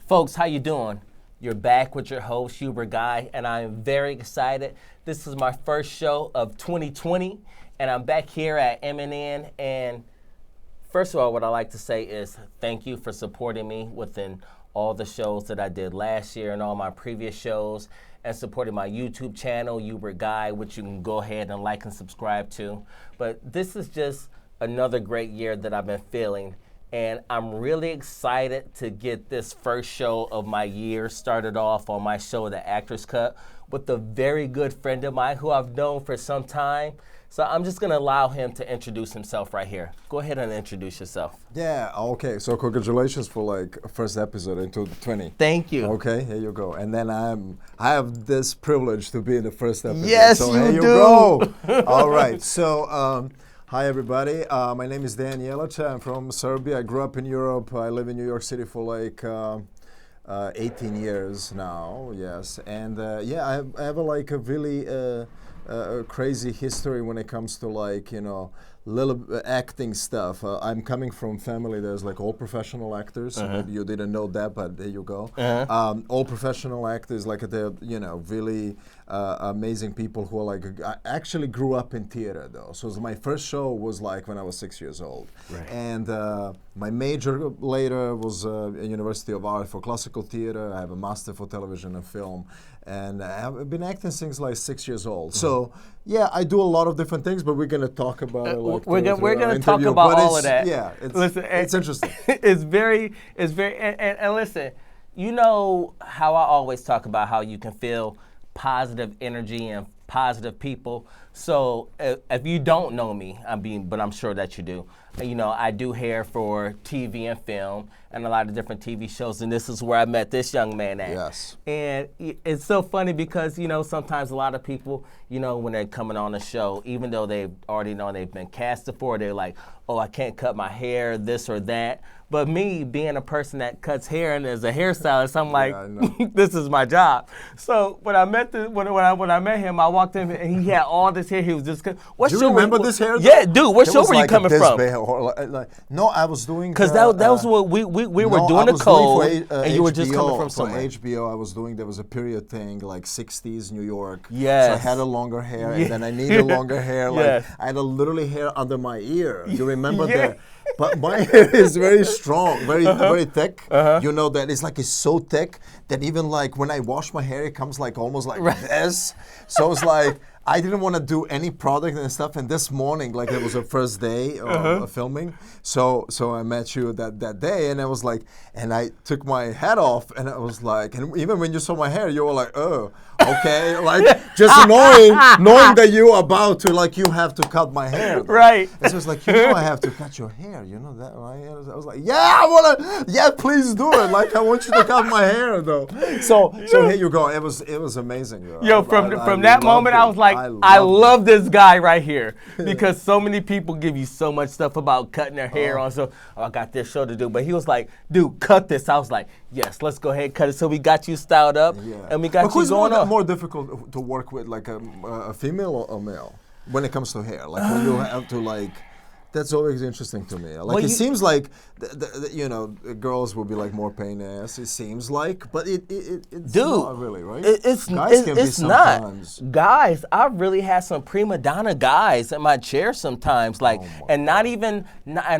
Folks, how you doing? You're back with your host, HUBERT GUY, and I'm very excited. This is my first show of 2020, and I'm back here at MNN. And first of all, what I like to say is thank you for supporting me within all the shows that I did last year and all my previous shows, and supporting my YouTube channel, HUBERT GUY, which you can go ahead and like and subscribe to. But this is just another great year that I've been feeling. And I'm really excited to get this first show of my year started off on my show, The Actors Cut, with a very good friend of mine who I've known for some time. So I'm just going to allow him to introduce himself right here. Go ahead and introduce yourself. Yeah, okay. So congratulations for like first episode in 2020. Thank you. Okay, here you go. And then I have this privilege to be in the first episode. Yes, so you here you do. go. All right. So hi everybody. My name is Dejan Jelaca. I'm from Serbia. I grew up in Europe. I live in New York City for like 18 years now. Yes, and yeah, I have like a really crazy history when it comes to like little acting stuff. I'm coming from family that's like all professional actors. So maybe you didn't know that, but there you go. All professional actors, like they're really amazing people who are like. I actually grew up in theater though, so my first show was like when I was 6 years old, Right. and my major later was University of Art for Classical Theater. I have a master for television and film, and I've been acting since like 6 years old. So yeah, I do a lot of different things, but we're gonna talk about it. Like We're gonna talk interview, about but all of that. Yeah, it's interesting. It's very, and listen, you know how I always talk about how you can feel positive energy and positive people. So if you don't know me, but I'm sure that you do. I do hair for TV and film and a lot of different TV shows, and this is where I met this young man at. Yes. And it's so funny because, sometimes a lot of people, when they're coming on the show, even though they've already known they've been casted for, they're like, oh, I can't cut my hair, this or that. But me, being a person that cuts hair and is a hairstylist, I'm like, this is my job. So when I met when I met him, I walked in and he had all this hair. He was just, what Do show you remember this hair? Yeah, dude, what show were you coming from? No, I was doing. Because that was what we were doing the code, and you were just coming from somewhere. For HBO, I was doing. There was a period thing like 60s New York. Yes. So I had a longer hair, and then I needed longer hair. Like Yes. I had a literally hair under my ear. You remember that? But my hair is very strong, very thick. You know that it's so thick that even like when I wash my hair, it comes like almost like this. So it's like I didn't want to do any product and stuff. And this morning, like it was the first day of filming, so I met you that day, and I was like, and I took my hat off, and I was like, and even when you saw my hair, you were like, oh, okay, like just knowing that you're about to like you have to cut my hair, Right. And so it's like I have to cut your hair, you know that, right? I was like, please do it. Like I want you to cut my hair though. So here you go. It was amazing. Yo, from that moment, I was like, I love this guy right here because so many people give you so much stuff about cutting their hair on. So I got this show to do, but he was like, dude, cut this. I was like, yes, let's go ahead and cut it. So we got you styled up, and we got you going on. More difficult to work with, like a female or a male, when it comes to hair? Like when you have to like. That's always interesting to me. Like it seems like girls will be like more pain in the ass. It seems like, but it's not really, right? It's not. Guys, I really had some prima donna guys in my chair sometimes, like, and and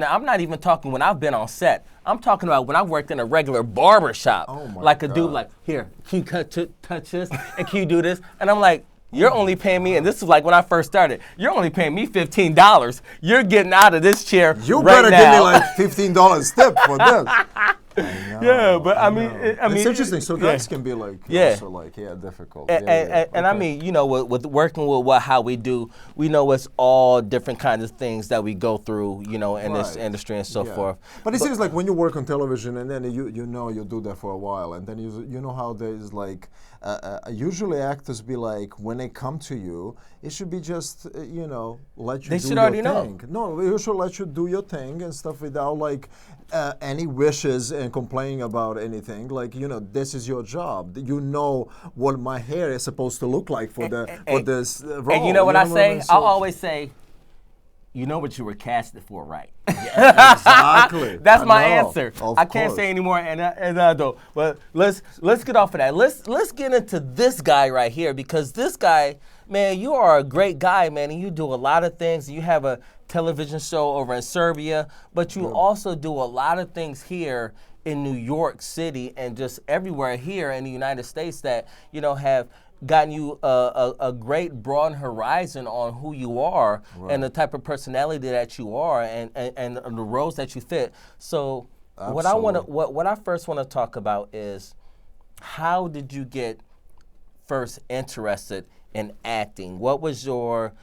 I'm not even talking when I've been on set. I'm talking about when I worked in a regular barber shop. Like a dude, like, here, can you touch this, and can you do this? And I'm like, you're only paying me, and this is like when I first started, you're only paying me $15. You're getting out of this chair You right better now. give me like $15 tip for this. Yeah, but I mean, it's interesting. So guys can be like, also like, difficult. And I mean, with working with how we do, we know it's all different kinds of things that we go through, in this industry and so forth. But it seems like when you work on television and then you do that for a while, and then you know how there's like, usually actors be like, when they come to you, it should be just, let you do your thing. They should already know. No, you should let you do your thing and stuff without like any wishes and complaining about anything. Like, this is your job. You know what my hair is supposed to look like for this role. And you know what I say? So I'll always say, you know what you were casted for, right? Exactly. That's my know. answer. Of I can't course. say anymore, and I don't. But let's get off of that. Let's get into this guy right here, because this guy, man, you are a great guy, man, and you do a lot of things. You have a television show over in Serbia, but you also do a lot of things here in New York City and just everywhere here in the United States that, you know, have gotten you a great broad horizon on who you are and the type of personality that you are and the roles that you fit. So what I first want to talk about is, how did you get first interested in acting? What was your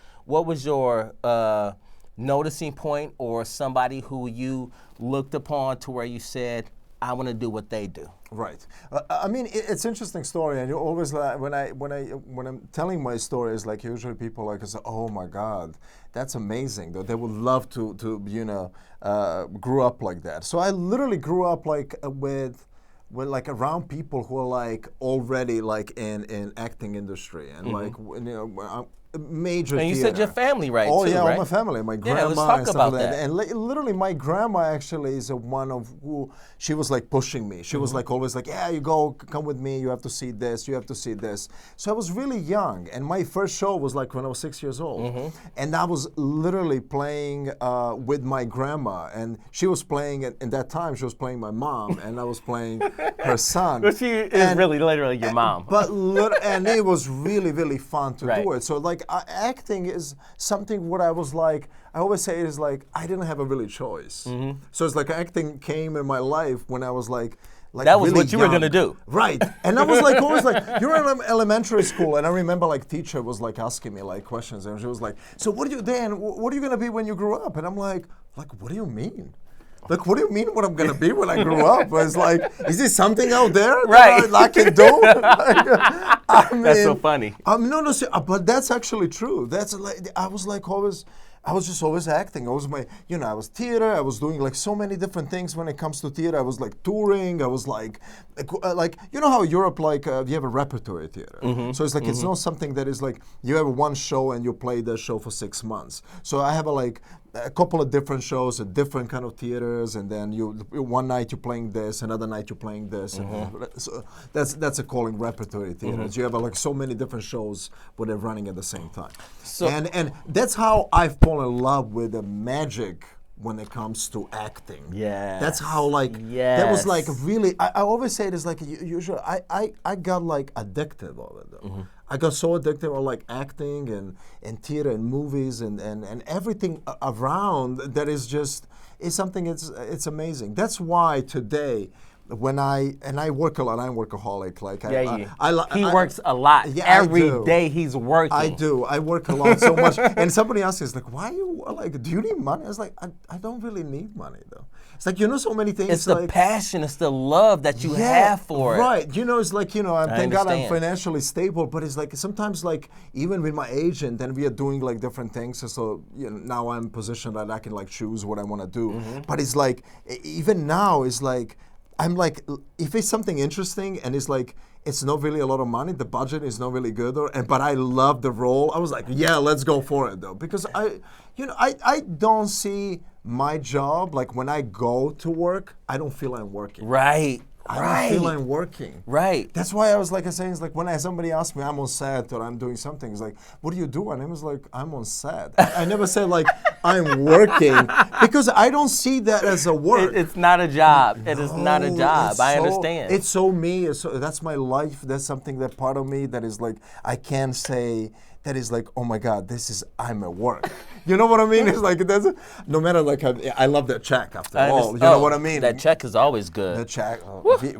noticing point, or somebody who you looked upon to where you said, I want to do what they do? Right. I mean, it's an interesting story, and you always when I'm telling my story, it's like usually people like say, "Oh my God, that's amazing!" They would love to grew up like that. So I literally grew up like with like around people who are like already like in acting industry and like major And you theater. said your family, right? Oh too, yeah, right? all my family, my grandma. Yeah, let's talk and stuff about like that. And literally, my grandma actually is one of who she was like pushing me. She was like always like, yeah, you go, come with me. You have to see this. You have to see this. So I was really young, and my first show was like when I was 6 years old, and I was literally playing with my grandma, and she was playing in that time. She was playing my mom, and I was playing her son. But she is really literally your mom. But and it was really, really fun to Right. do it. So like acting is something what I was like, I always say it is like, I didn't have a really choice. So it's like acting came in my life when I was like That was really what you were young. gonna do. Right. And I was like always like, you're in elementary school, and I remember like teacher was like asking me like questions, and she was like, so what are you gonna be when you grow up? And I'm like, what do you mean? Like, what do you mean what I'm going to be when I grow up? It's like, is there something out there Right. that I can do? I mean, That's so funny. No, but that's actually true. That's like, I was just always acting. I was I was theater. I was doing like so many different things when it comes to theater. I was like touring. I was like you know how Europe like you have a repertory theater. So it's like it's not something that is like you have one show and you play that show for 6 months. So I have a couple of different shows at different kind of theaters, and then one night you're playing this, another night you're playing this, and so that's a calling repertory theaters. You have like so many different shows where they're running at the same time. So and that's how I've fallen in love with the magic when it comes to acting. Yes. That's how like that was like really. I always say it is like usually I got like addictive of it though. I got so addicted on like acting and theater and movies and everything around that is something it's amazing. That's why today when I work a lot, I'm workaholic. Like he works a lot. Yeah, Every day he's working. I do. I work a lot so much. And somebody asks me, like, why you like? Do you need money? I was like, I don't really need money though. It's like so many things. It's the passion, it's the love that you have for it. Right. It's like thank God I'm understand. financially stable, but it's like sometimes like even with my agent, and we are doing like different things. So now I'm positioned that I can like choose what I want to do. But it's like even now it's like. I'm like, if it's something interesting and it's like, it's not really a lot of money, the budget is not really good, but I love the role, I was like, yeah, let's go for it though. Because I don't see my job, like when I go to work, I don't feel I'm working. Right. I don't feel I'm working. Right. That's why I was like saying, it's like when somebody asks me I'm on set or I'm doing something, it's like, what do you do? And I was like, I'm on set. I never said like I'm working because I don't see that as a work. It's not a job. It is not a job. I understand. It's so me. That's my life. That's something that part of me that is like I can't say. That is like, oh my God, I'm at work. You know what I mean? It's like no matter like I love that check after all. You know what I mean? That check is always good. The check,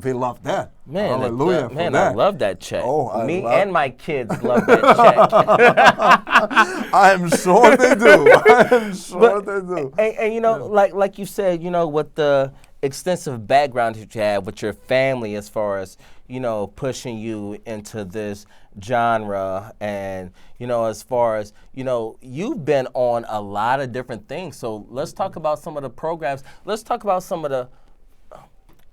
we love that. Man, hallelujah! I love that check. Oh, me and my kids love that check. I'm sure they do. I'm sure they do. And like you said, with the extensive background that you have with your family, as far as pushing you into this genre, and as far as you've been on a lot of different things. So let's talk about some of the programs. Let's talk about some of the.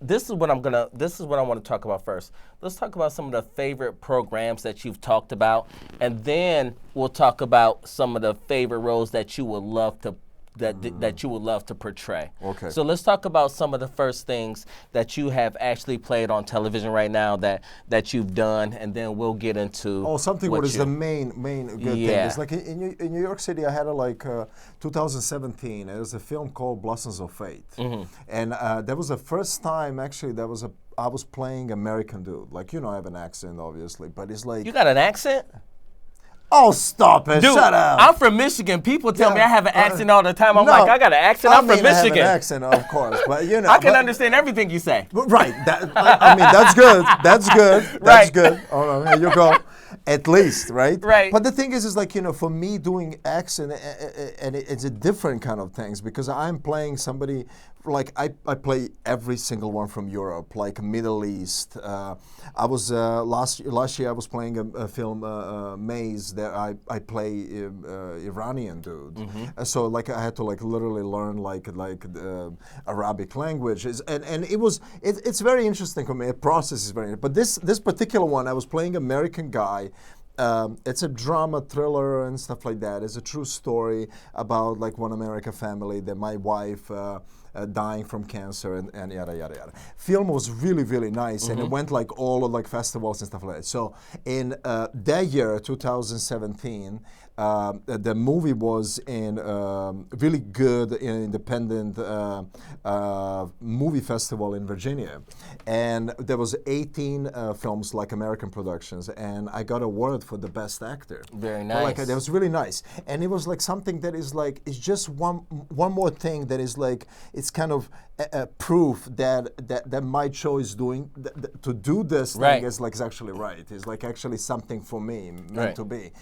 This is what I want to talk about first. Let's talk about some of the favorite programs that you've talked about, and then we'll talk about some of the favorite roles that you would love to that you would love to portray. Okay. So let's talk about some of the first things that you have actually played on television right now that you've done, and then we'll get into. Oh, something what is the main good thing. It's like in New York City, I had 2017. There was a film called Blossoms of Fate, and that was the first time actually I was playing American dude. Like, I have an accent obviously, but it's like You got an accent? Oh, stop it! Dude, Shut up. I'm from Michigan. People tell me I have an accent all the time. I'm no, like, I got an accent. I'm from I have Michigan. an accent, of course, but I can understand everything you say. Right. I mean, that's good. That's good. That's Right. good. Oh, here you go. At least, right? Right. But the thing is like, for me doing accent, and it's a different kind of things because I'm playing somebody, like I play every single one from Europe, like Middle East. I was last year I was playing a film Maze that I play Iranian dude. So like I had to like literally learn like Arabic language, and it's very interesting for me. The process is very. But this particular one I was playing American guy. It's a drama thriller and stuff like that. It's a true story about like one American family that my wife dying from cancer and yada yada yada. Film was really really nice and it went like all of like festivals and stuff like that. So in that year 2017. The movie was in really good independent movie festival in Virginia, and there was 18 films like American productions, and I got award for the best actor. Very nice. Like that was really nice, and it was like something that is like it's just one more thing that is like it's kind of proof that my choice doing to do this thing is like is actually right. It's like actually something for me meant to be,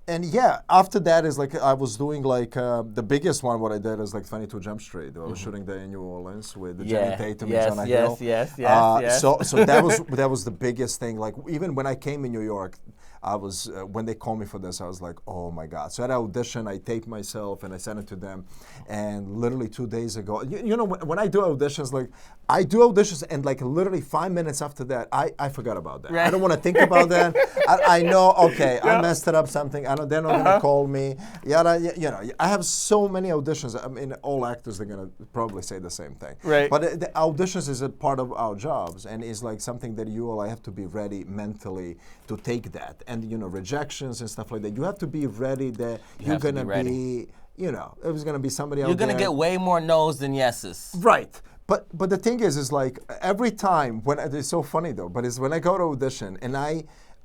and yeah, after that is like I was doing like the biggest one. What I did is like 22 Jump Street. I was shooting there in New Orleans with Channing Tatum and Jonah Hill. Yes. So that was the biggest thing. Like even when I came in New York, I was when they called me for this, I was like, oh my God. So at audition, I taped myself and I sent it to them. And literally 2 days ago, you know, when I do auditions, like I do auditions and like literally 5 minutes after that, I forgot about that. Right. I don't want to think about that. I know, okay, I messed it up something. I know they're not gonna call me. Yada, you know, I have so many auditions. I mean, all actors are gonna probably say the same thing. Right. But the auditions is a part of our jobs and is like something that you all have to be ready mentally to take that. And you know, rejections and stuff like that. You have to be ready that you're gonna be, you know, it was gonna be somebody else. You're gonna get way more no's than yeses. Right. But the thing is like every time when it's so funny though, but it's when I go to audition and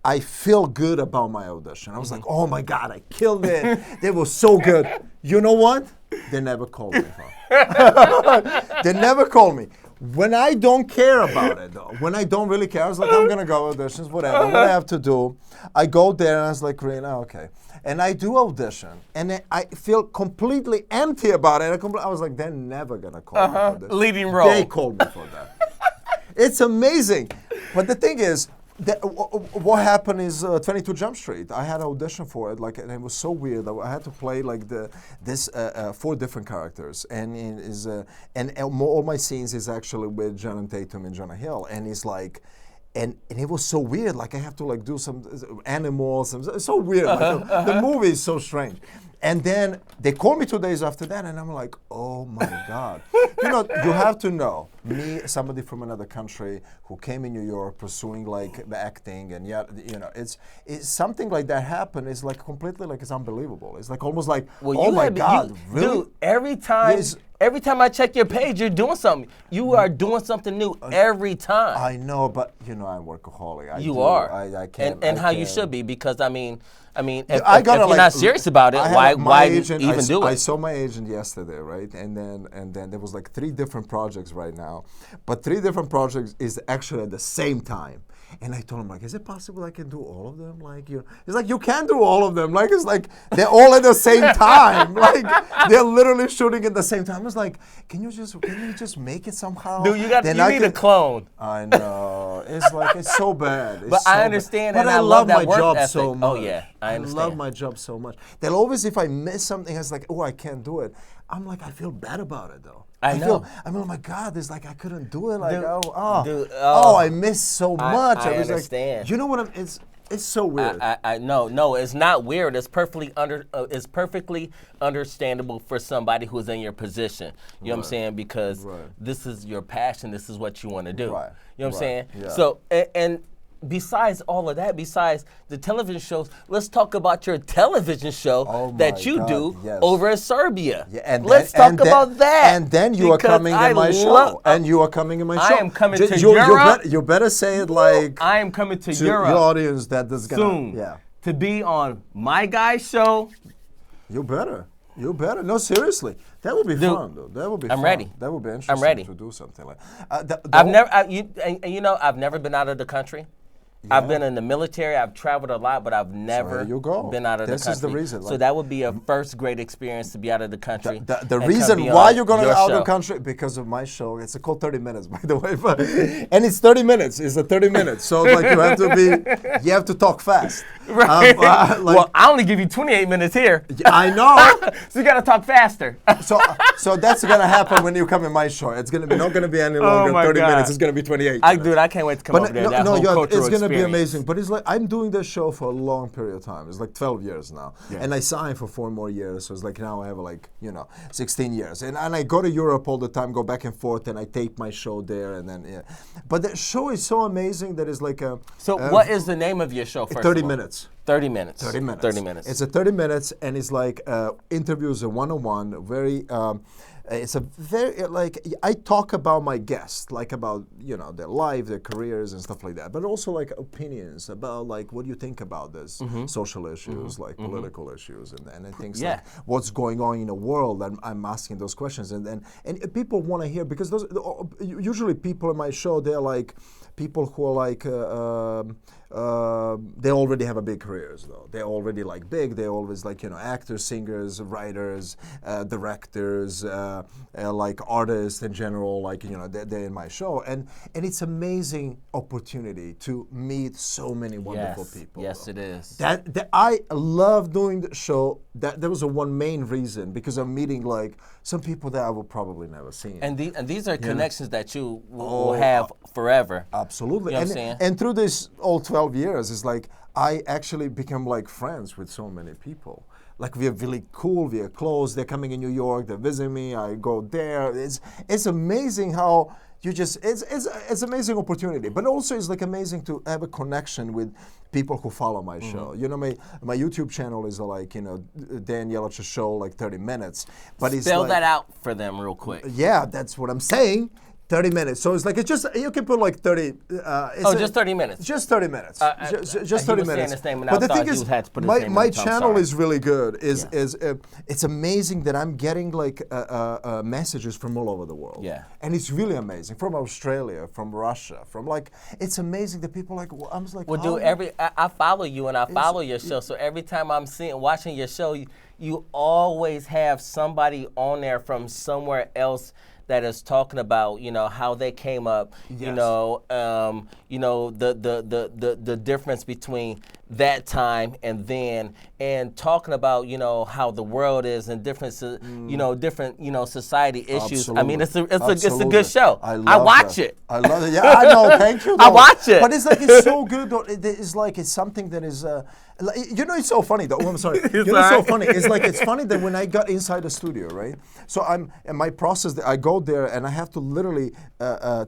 I feel good about my audition. I was like, oh my God, I killed it. They were so good. You know what? They never called me. They never called me. When I don't care about it though, when I don't really care, I was like, I'm gonna go auditions, whatever. What I have to do, I go there and I was like, really, okay. And I do audition, and then I feel completely empty about it. I was like, they're never gonna call me for this. Leading role. They called me for that. It's amazing. But the thing is, what happened is 22 Jump Street. I had an audition for it, like, and it was so weird. I had to play like this 4 different characters, and all my scenes is actually with Channing Tatum and Jonah Hill, and it's like. And it was so weird, like I have to like do some animals, it's so weird. Like the movie is so strange. And then they called me 2 days after that, and I'm like, oh my God. You know, you have to know, me, somebody from another country who came in New York pursuing like the acting, and yet, you know, it's something like that happened. It's like completely like it's unbelievable. It's like almost like, oh my God, really? Dude, every time I check your page, you're doing something. You are doing something new every time. I know, but you know, I'm workaholic. You are. I can't. And how you should be, because I mean, if I you're not serious about it, why even do it? I saw my agent yesterday, right? And then there was like 3 different projects right now, but 3 different projects is actually at the same time. And I told him, like, is it possible I can do all of them? Like, you know, it's like you can do all of them. Like, it's like they're all at the same time. Like, they're literally shooting at the same time. I was like, can you just make it somehow? Dude, you need a clone. I know. It's like it's so bad. But I understand, and but I love that my work job ethic. so much. Oh yeah, I understand. I love my job so much. They'll always, if I miss something, it's like, oh, I can't do it. I'm like, I feel bad about it though. I mean, oh my God, it's like I couldn't do it. Like, Dude, I missed so much. I was understand. like, you know what? It's so weird. No, it's not weird. It's it's perfectly understandable for somebody who's in your position. You know what I'm saying? Because this is your passion. This is what you want to do. Right. You know what I'm saying? Yeah. So and besides all of that, besides the television shows, let's talk about your television show that you do over in Serbia. Yeah, and let's talk about that. And then you are coming in my show. And you are coming in my show. I am coming to Europe. You better say it like. I am coming to Europe. Your audience that is gonna soon. To be on my guy's show. You better. You better. No, seriously. That would be fun, though. That would be fun. I'm ready. That would be interesting. I'm ready to do something like. I've never been out of the country. Yeah. I've been in the military. I've traveled a lot, but I've never been out of the country. This is the reason. So that would be a first great experience to be out of the country. The reason why you're going out of the country because of my show. It's called 30 Minutes, by the way, and it's 30 minutes. It's a 30 minutes. So like you have to talk fast. Right. Well, I only give you 28 minutes here. I know. So you got to talk faster. So that's going to happen when you come in my show. It's going to be not going to be any longer. 30 minutes. It's going to be 28. Dude, I can't wait to come over there. That whole cultural experience. Be amazing, but it's like I'm doing this show for a long period of time. It's like 12 years now, and I signed for 4 more years. So it's like now I have 16 years, and I go to Europe all the time, go back and forth, and I tape my show there, and then But the show is so amazing that it's like a. So what is the name of your show? First 30 minutes. 30 minutes. 30 minutes. 30 minutes. It's a 30 minutes, and it's like interviews, a one-on-one, very. It's a very I talk about my guests, like about their life, their careers, and stuff like that. But also like opinions about like what do you think about this social issues, like political issues, and things like what's going on in the world. I'm asking those questions, and people want to hear because those usually people in my show they're like people who are like. They already have a big careers though. They're already like big. They're always like actors, singers, writers, directors, like artists in general. Like they're in my show, and it's amazing opportunity to meet so many wonderful people. Yes, it is. That I love doing the show. That was one main reason because I'm meeting like some people that I will probably never see. And these are connections that you will have forever. Absolutely. You know what I'm saying? And through this all 12 years, it's like I actually become like friends with so many people. Like we are really cool, we are close. They're coming in New York, they're visiting me. I go there. It's amazing how you just it's amazing opportunity. But also it's like amazing to have a connection with people who follow my show. My YouTube channel is like Dejan Jelaca show like 30 minutes. But spell that out for them real quick. Yeah, that's what I'm saying. 30 minutes. So it's like it's just you can put like 30. Just 30 minutes. Just 30 minutes. Just 30 minutes. But the thing is, my channel is really good. It's amazing that I'm getting like messages from all over the world. Yeah. And it's really amazing from Australia, from Russia, from like it's amazing that people like. I'm just like. Well, dude, I follow you and I follow your show. So every time I'm watching your show, you always have somebody on there from somewhere else that is talking about how they came up, the difference between that time and then, and talking about how the world is and different different society issues. Absolutely. I mean it's a good show. I watch it. I love it. Yeah, I know. Thank you. I watch it. But it's like it's so good. It's like it's something that is. It's so funny though. Oh, I'm sorry. It's so funny. It's funny that when I got inside the studio, right? So in my process, I go there and I have to literally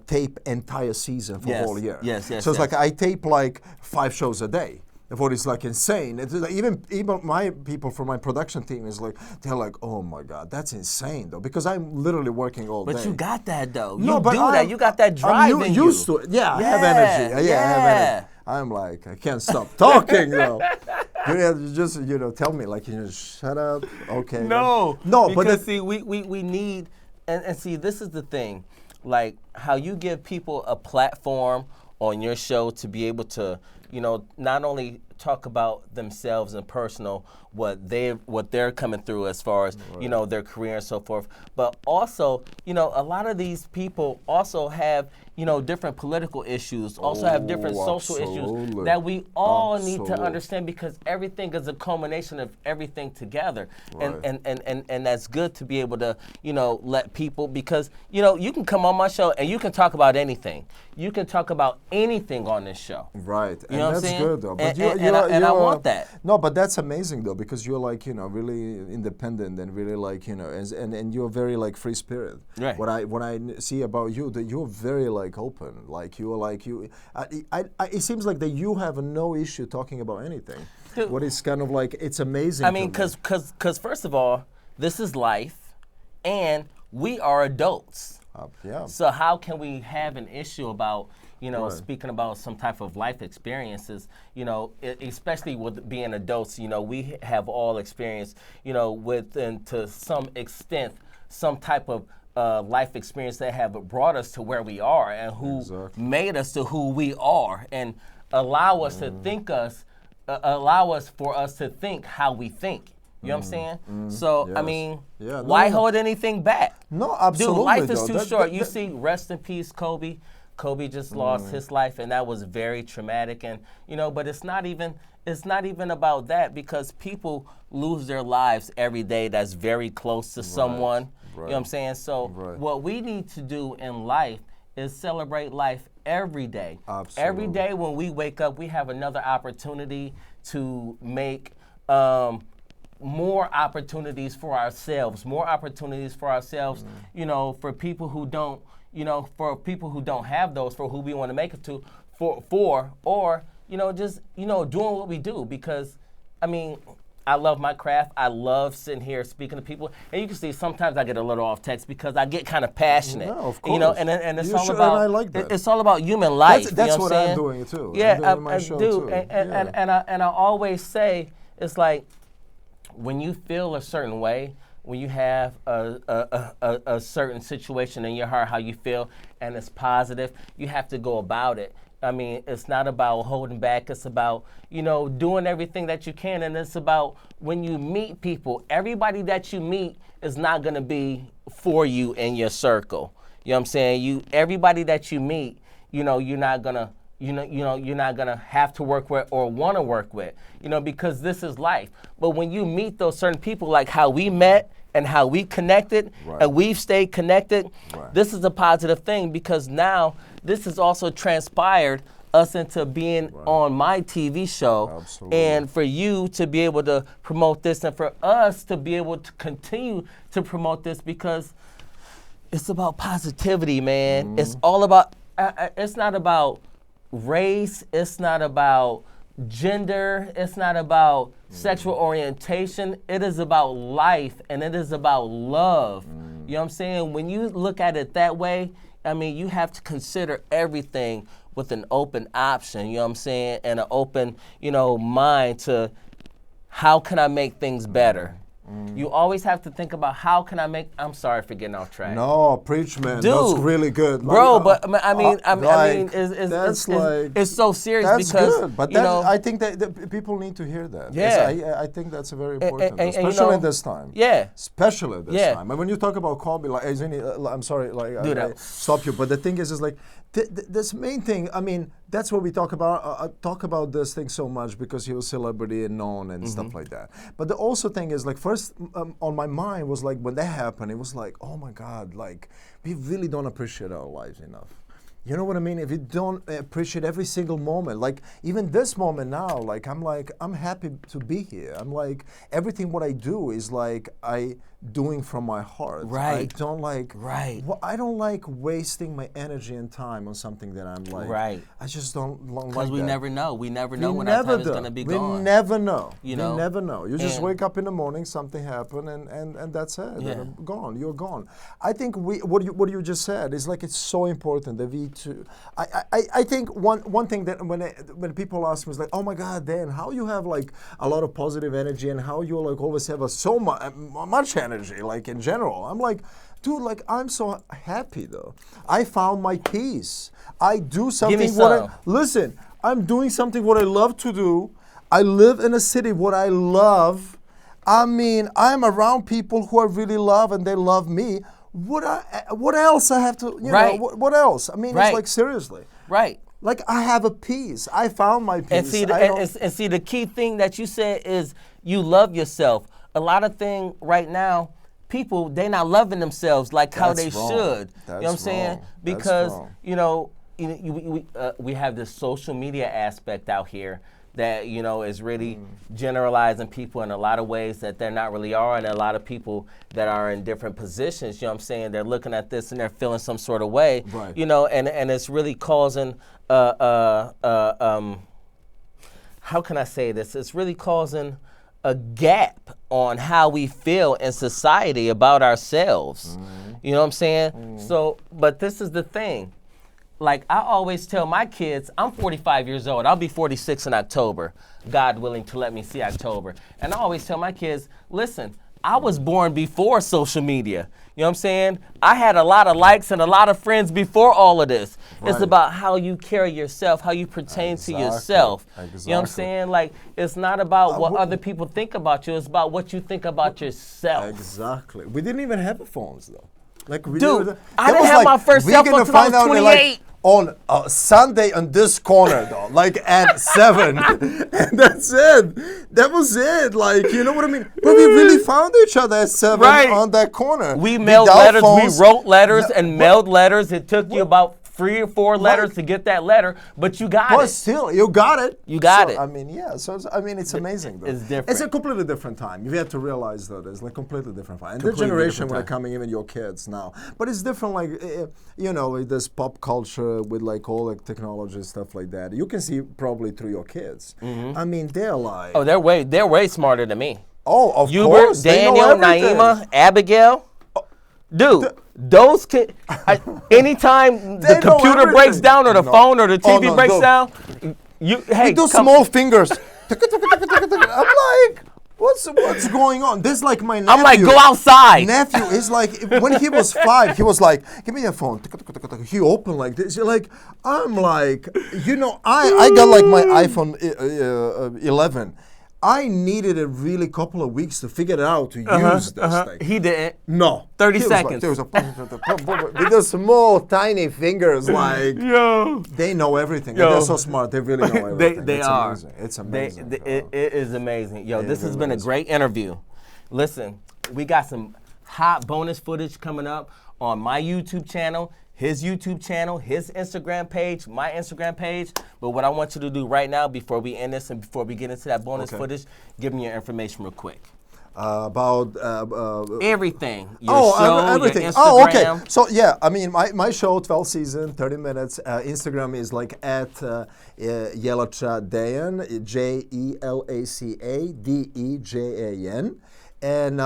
tape entire season for a whole year. Yes. So it's like I tape like 5 shows a day. What is like insane. It's like even my people from my production team is like they're like, oh my God, that's insane though because I'm literally working all day. But you got that though. No, You got that drive in you. Used to it. Yeah, I have energy. Yeah, I have energy. I'm like I can't stop talking though. You have to just tell me like shut up. Okay. No. Because see we need and see this is the thing, like how you give people a platform on your show to be able to not only talk about themselves and personal, what they're coming through as far as their career and so forth. But also, a lot of these people also have different political issues, also have different social issues that we all need to understand, because everything is a culmination of everything together. And that's good to be able to let people, because you can come on my show and you can talk about anything. You can talk about anything on this show. Right. You know what I'm saying? Good though. But and I want that. No, but that's amazing though, because you're like, really independent and really like, and you're very like free spirit. Right. What I see about you, that you're very like open. Like you're like it seems like that you have no issue talking about anything. Dude, what is kind of like, it's amazing. I mean, because first of all, this is life, and we are adults. Yeah. So how can we have an issue about, speaking about some type of life experiences, especially with being adults, we have all experienced, with, and to some extent, some type of life experience that have brought us to where we are and who made us to who we are, and allow us to think for us to think how we think. You know what I'm saying? So, yes. I mean, no, why hold anything back? No, absolutely. Dude, life is too short. You see, rest in peace, Kobe. Kobe just lost his life, and that was very traumatic. And, but it's not even about that, because people lose their lives every day that's very close to someone. You know what I'm saying? So what we need to do in life is celebrate life every day. Absolutely. Every day when we wake up, we have another opportunity to make more opportunities for ourselves, for people who don't, for people who don't have those, for who we want to make it to, or just, doing what we do. Because, I mean, I love my craft. I love sitting here speaking to people. And you can see sometimes I get a little off text because I get kind of passionate. No, of course. And it's you all should, about, and I like that. It's all about human life. That's what I'm doing too. Yeah, I'm doing my show do. Too. And I always say, it's like, when you feel a certain way, when you have a certain situation in your heart, how you feel, and it's positive, you have to go about it. I mean, it's not about holding back. It's about, doing everything that you can. And it's about when you meet people, everybody that you meet is not going to be for you in your circle. You know what I'm saying? Everybody that you meet, you're not going to, you're not gonna have to work with or want to work with, because this is life. But when you meet those certain people, like how we met and how we connected, and we've stayed connected, this is a positive thing, because now this has also transpired us into being on my TV show. Absolutely. And for you to be able to promote this, and for us to be able to continue to promote this, because it's about positivity, man. It's all about, it's not about race, it's not about gender, it's not about sexual orientation. It is about life, and it is about love. You know what I'm saying? When you look at it that way, I mean, you have to consider everything with an open option, you know what I'm saying? And an open, mind to how can I make things better? You always have to think about how can I make. I'm sorry for getting off track. No, preach, man. Dude, that's really good, bro. But I mean, it's so serious, that's because good. But I think that people need to hear that. Yeah, I think that's very important, and especially at this time. Yeah, especially at this time. And when you talk about Kobe, like, I'm sorry, like, I stop you. But the thing is like this main thing. I mean, that's what we talk about this thing so much, because he was celebrity and known and stuff like that. But the also thing is, like, first on my mind was like, when that happened, it was like, oh my God, like, we really don't appreciate our lives enough. You know what I mean? If you don't appreciate every single moment, like even this moment now, like I'm happy to be here. I'm like, everything what I do is like I doing from my heart. Right. I don't like. Right. I don't like wasting my energy and time on something that I'm like. Right. I just don't like that. Because we never know. We never know when our time is going to be gone. We never know. You know? We never know. You just wake up in the morning, something happened, and that's it. Yeah. And gone. You're gone. I think what you just said is like, it's so important that we too. I think one thing that when people ask me is like, oh my God, Dan, how you have like a lot of positive energy and how you like always have so much energy, like in general. I'm like, dude, like I'm so happy though. I found my peace. I do something. Give me some. Listen, I'm doing something what I love to do. I live in a city what I love. I mean, I'm around people who I really love and they love me. What else I have to, Right. what else? I mean, Right. it's like seriously. Right. Like I have a peace. I found my peace. And see, the key thing that you said is you love yourself. A lot of things right now, people, they're not loving themselves like how they wrong. should. That's you know what I'm saying? wrong. That's Because, wrong. we have this social media aspect out here that, is really generalizing people in a lot of ways that they're not really are, and a lot of people that are in different positions, you know what I'm saying, they're looking at this and they're feeling some sort of way, Right. And it's really causing, how can I say this? It's really causing a gap on how we feel in society about ourselves. You know what I'm saying? So, but this is the thing. Like I always tell my kids, I'm 45 years old. I'll be 46 in October, God willing to let me see October. And I always tell my kids, listen, I was born before social media. You know what I'm saying? I had a lot of likes and a lot of friends before all of this. Right. It's about how you carry yourself, how you pertain to yourself. Exactly. You know what I'm saying? Like, it's not about what other people think about you. It's about what you think about yourself. Exactly. We didn't even have phones though. Like we Dude, didn't, I didn't have my first cell phone until I was 28. On Sunday on this corner though, like at 7, and that's it. That was it. Like, you know what I mean? But we really found each other at 7 Right. on that corner. We mailed Without letters, phones. we wrote letters and mailed letters. It took you about 3 or 4 letters Right. to get that letter, but you got But it. still, you got it. You got So, it. I mean, yeah. So it's amazing though. It's different. It's a completely different time. You have to realize that it's like completely different time. And the Completely generation different when are time. coming, even your kids now. But it's different. Like like this pop culture with like all like technology and stuff like that. You can see probably through your kids. I mean, they're like Oh, they're way smarter than me. of Hubert, course, they know Daniel, everything. Naima, Abigail. Dude, those kids, anytime the They know computer breaks everything. down or the No. phone or the Oh, TV no, breaks no. down, hey, With those come- small fingers. I'm like, what's going on? This is like my nephew. I'm like, go outside. Nephew is like, when he was 5, he was like, give me a phone. He opened like this. You're like, I'm like, I got like my iPhone 11. I needed a really couple of weeks to figure it out to use this thing. He didn't. No. 30 He was like- seconds. there was with those small, tiny fingers, like, Yo. they know everything. Yo. They're so smart. They really know everything. They it's are. Amazing. It's amazing. It is amazing. Yo, this has really been a is. great interview. Listen, we got some hot bonus footage coming up on my YouTube channel, his YouTube channel, his Instagram page, my Instagram page. But what I want you to do right now, before we end this and before we get into that bonus footage, give me your information real quick. About Everything. Your show, everything. your Oh, okay. Instagram. So yeah, I mean, my show, 12 season, 30 minutes. Instagram is like at Jelaca Dejan, JelacaDejan. And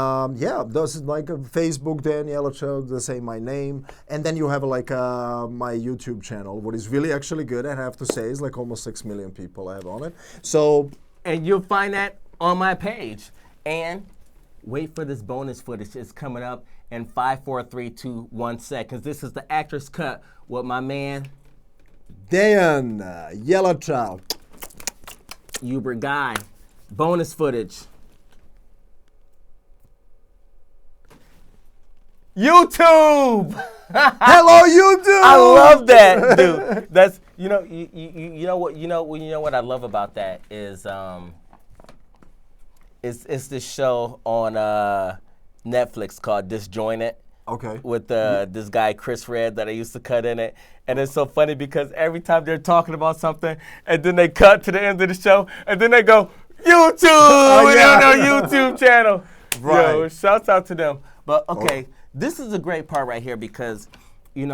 this is like a Facebook, Dan Jelaca, they say my name. And then you have like my YouTube channel, what is really actually good, I have to say, is like almost 6 million people I have on it. So, And you'll find that on my page. And wait for this bonus footage. It's coming up in 5, 4, 3, 2, 1 seconds. This is the Actors Cut with my man, Dejan Jelaca. HUBERT Guy. Bonus footage. YouTube! Hello, YouTube! I love that, dude. That's you know what I love about that is it's this show on Netflix called Disjointed. Okay. With this guy Chris Red that I used to cut in it, and it's so funny because every time they're talking about something, and then they cut to the end of the show, and then they go YouTube, and they're on their YouTube channel. Right. Yo, shouts out to them. But okay, this is a great part right here because you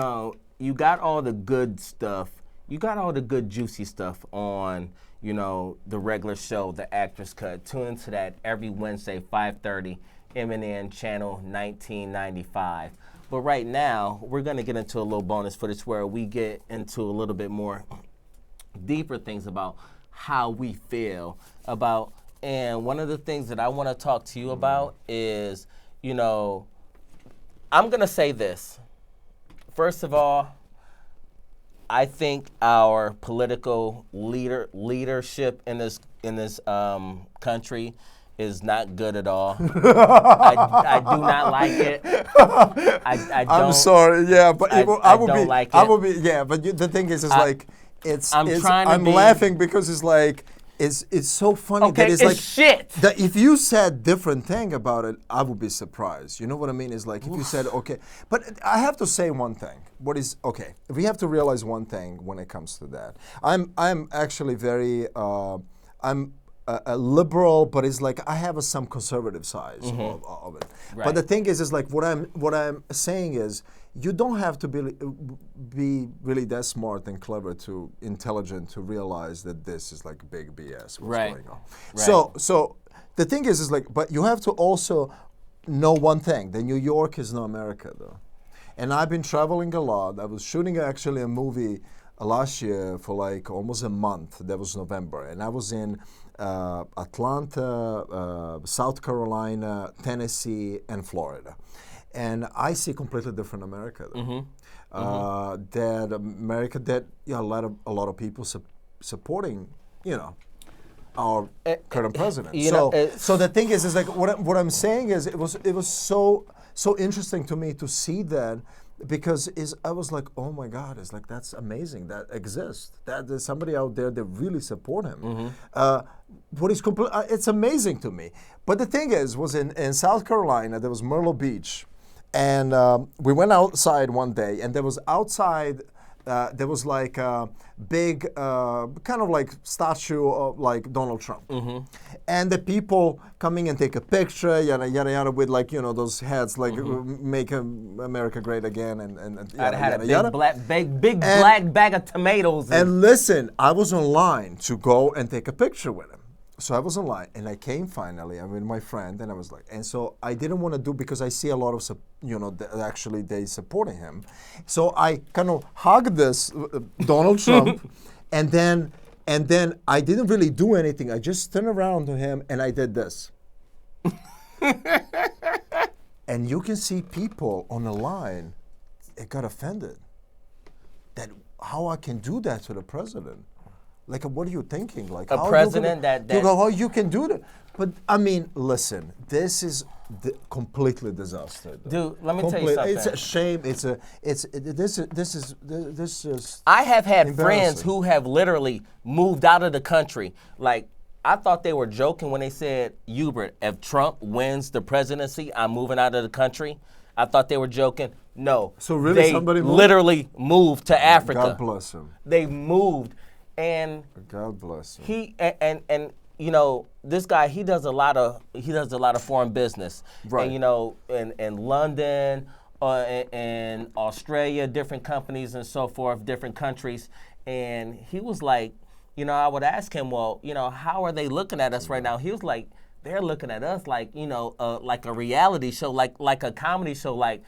got all the good stuff, you got all the good juicy stuff on the regular show, the Actors Cut. Tune into that every Wednesday, 5:30. MNN channel 1995. But right now, we're going to get into a little bonus footage where we get into a little bit more deeper things about how we feel about. And one of the things that I want to talk to you about is, I'm going to say this. First of all, I think our political leadership in this country is not good at all. I do not like it. I don't. I'm sorry. Yeah, but I don't like it. I will be. Yeah, but the thing is, like, I'm laughing because it's like. It's so funny Okay, that it's it's like shit. that if you said different thing about it, I would be surprised. You know what I mean? It's like if you said okay, but I have to say one thing. What is okay? We have to realize one thing when it comes to that. I'm actually very I'm a liberal, but it's like I have some conservative sides of it. Right. But the thing is like what I'm saying is you don't have to be really that smart and clever to intelligent to realize that this is like big BS. What's going on? Right. So the thing is like, but you have to also know one thing: that New York is not America, though. And I've been traveling a lot. I was shooting actually a movie last year for like almost a month. That was November, and I was in Atlanta, South Carolina, Tennessee, and Florida. And I see completely different America. That America that a lot of people supporting, our current president. So the thing is like what I'm saying is it was so interesting to me to see that because I was like, oh my God, it's like that's amazing that exists. That there's somebody out there that really support him. It's amazing to me. But the thing was in South Carolina there was Myrtle Beach. And we went outside one day, and there was like a big kind of like statue of like Donald Trump. And the people coming and take a picture, yada, yada, yada, with like, those hats, like make America great again. And yada, had yada, a big black bag of tomatoes. And listen, I was online to go and take a picture with him. So I was online, and I came finally. I'm with my friend, and I was like, and so I didn't want to do because I see a lot of, actually they supporting him. So I kind of hugged this Donald Trump, and then I didn't really do anything. I just turned around to him, and I did this. And you can see people on the line, it got offended. That how I can do that to the president. Like, what are you thinking? Like a president you can do that. But I mean, listen, this is completely disaster. Dude, let me tell you something. It's a shame. This is. I have had friends who have literally moved out of the country. Like, I thought they were joking when they said, Hubert, if Trump wins the presidency, I'm moving out of the country. I thought they were joking. No. So really, somebody literally moved to Africa. God bless him. They moved. And God bless him. He and this guy he does a lot of foreign business. Right. And in London, in Australia, different companies and so forth, different countries. And he was like, I would ask him, well, how are they looking at us right now? He was like, they're looking at us like, like a reality show, like a comedy show, like,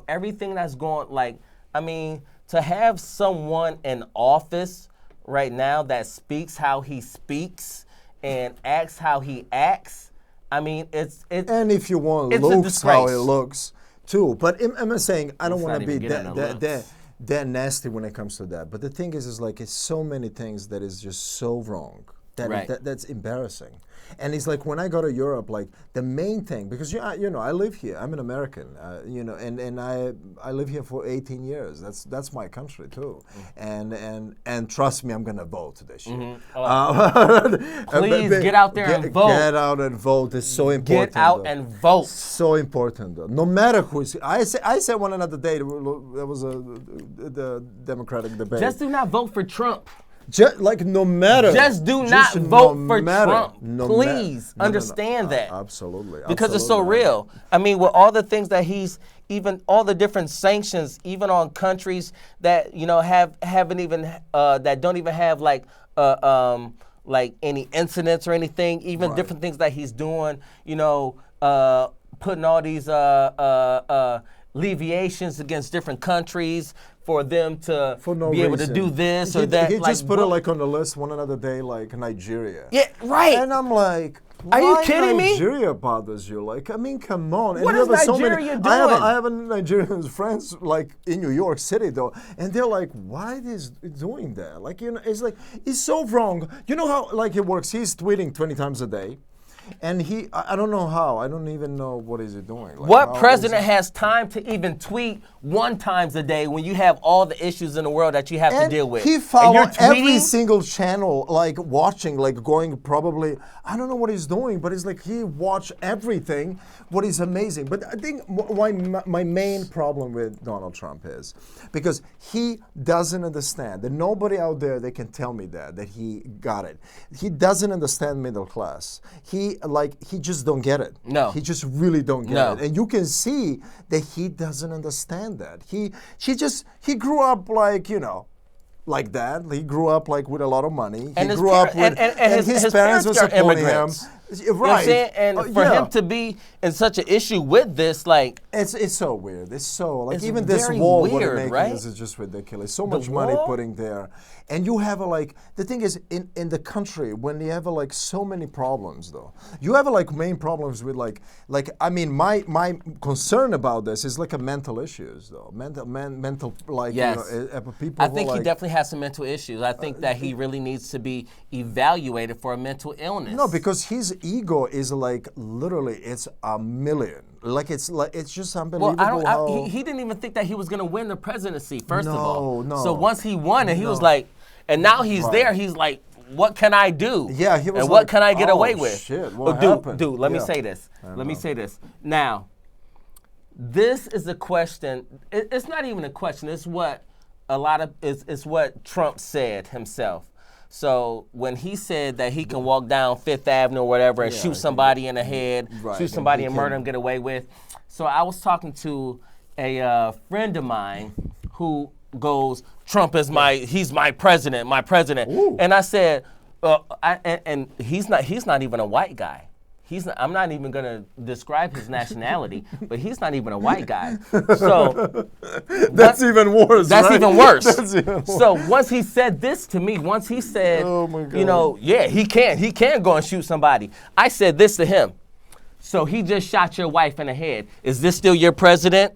everything that's going, like, I mean, to have someone in office right now that speaks how he speaks and acts how he acts. I mean, it's and if you want, looks how it looks too. But I'm saying I don't want to be that nasty when it comes to that. But the thing is like it's so many things that is just so wrong that's embarrassing. And it's like when I go to Europe, like the main thing, because I live here. I'm an American, and I live here for 18 years. That's my country too. And trust me, I'm gonna vote this year. Please get out there and vote. Get out and vote. It's so important. Get out and vote. So important, though. No matter who is. I said one another day there was the Democratic debate. Just do not vote for Trump. No matter. Just do not vote for Trump. Please understand that. Absolutely. Because it's so real. I mean, with all the things that even all the different sanctions, even on countries that haven't even that don't even have like any incidents or anything. Even different things that he's doing. Putting all these alleviations against different countries for them to For no be able to reason. do this or that. He like, just put it what- like on the list one another day, like Nigeria. Yeah, right. And I'm like, Are you why kidding me? Nigeria bothers you? Like, I mean, come on. And What you is have so many- Nigeria I doing? have a Nigerian friends like in New York City though, and they're like, why is doing that? Like, you know, it's like it's so wrong. You know how like it works? He's tweeting 20 times a day. And I don't know how. I don't even know what is he doing. Like, What how president is has time to even tweet 1 times a day when you have all the issues in the world that you have to and deal with? he And follows you're every tweeting? single channel, like watching, like going probably, I don't know what he's doing, but it's like he watch everything, what is amazing. But I think why my main problem with Donald Trump is because he doesn't understand, that nobody out there that can tell me that he got it. He doesn't understand middle class. He just don't get it. No. He just really don't get No. it. And you can see that he doesn't understand that. He grew up like, you know, like that. He grew up like with a lot of money. And he his grew par- up with and his parents were are supporting him. immigrants. You know what I'm Right. saying? And for yeah. him to be in such an issue with this, like, It's so weird. It's so like It's even this very wall what weird, they're making right? is just ridiculous. So much money wall? putting there, and you have the thing is in the country when you have like so many problems though. You have like main problems with like I mean my concern about this is like a mental issues though. Mental like Yes. you know, people. I who think he like, definitely has some mental issues. I think that he really needs to be evaluated for a mental illness. No, because his ego is like literally it's a million. Like it's just unbelievable. Well, how he didn't even think that he was going to win the presidency, first of all. No. So once he won it, he was like, and now he's Right. there, he's like, what can I do? Yeah, he was and what like, can I get oh, away with? shit, what dude, happened? dude, let me Yeah. say this. I Let me know. say this. Now, this is a question. It's not even a question. It's what it's what Trump said himself. So when he said that he can walk down Fifth Avenue or whatever and Yeah, shoot somebody in the head, Right, shoot and somebody he and murder can- him, get away with. So I was talking to a friend of mine who goes, Trump is he's my president. Ooh. And I said, and he's not even a white guy. I'm not even gonna describe his nationality, but he's not even a white guy. So That's even worse. that's right? even worse. That's even worse. So once he said this to me, once he said, Oh my you know, yeah, he can go and shoot somebody. I said this to him. So he just shot your wife in the head. Is this still your president?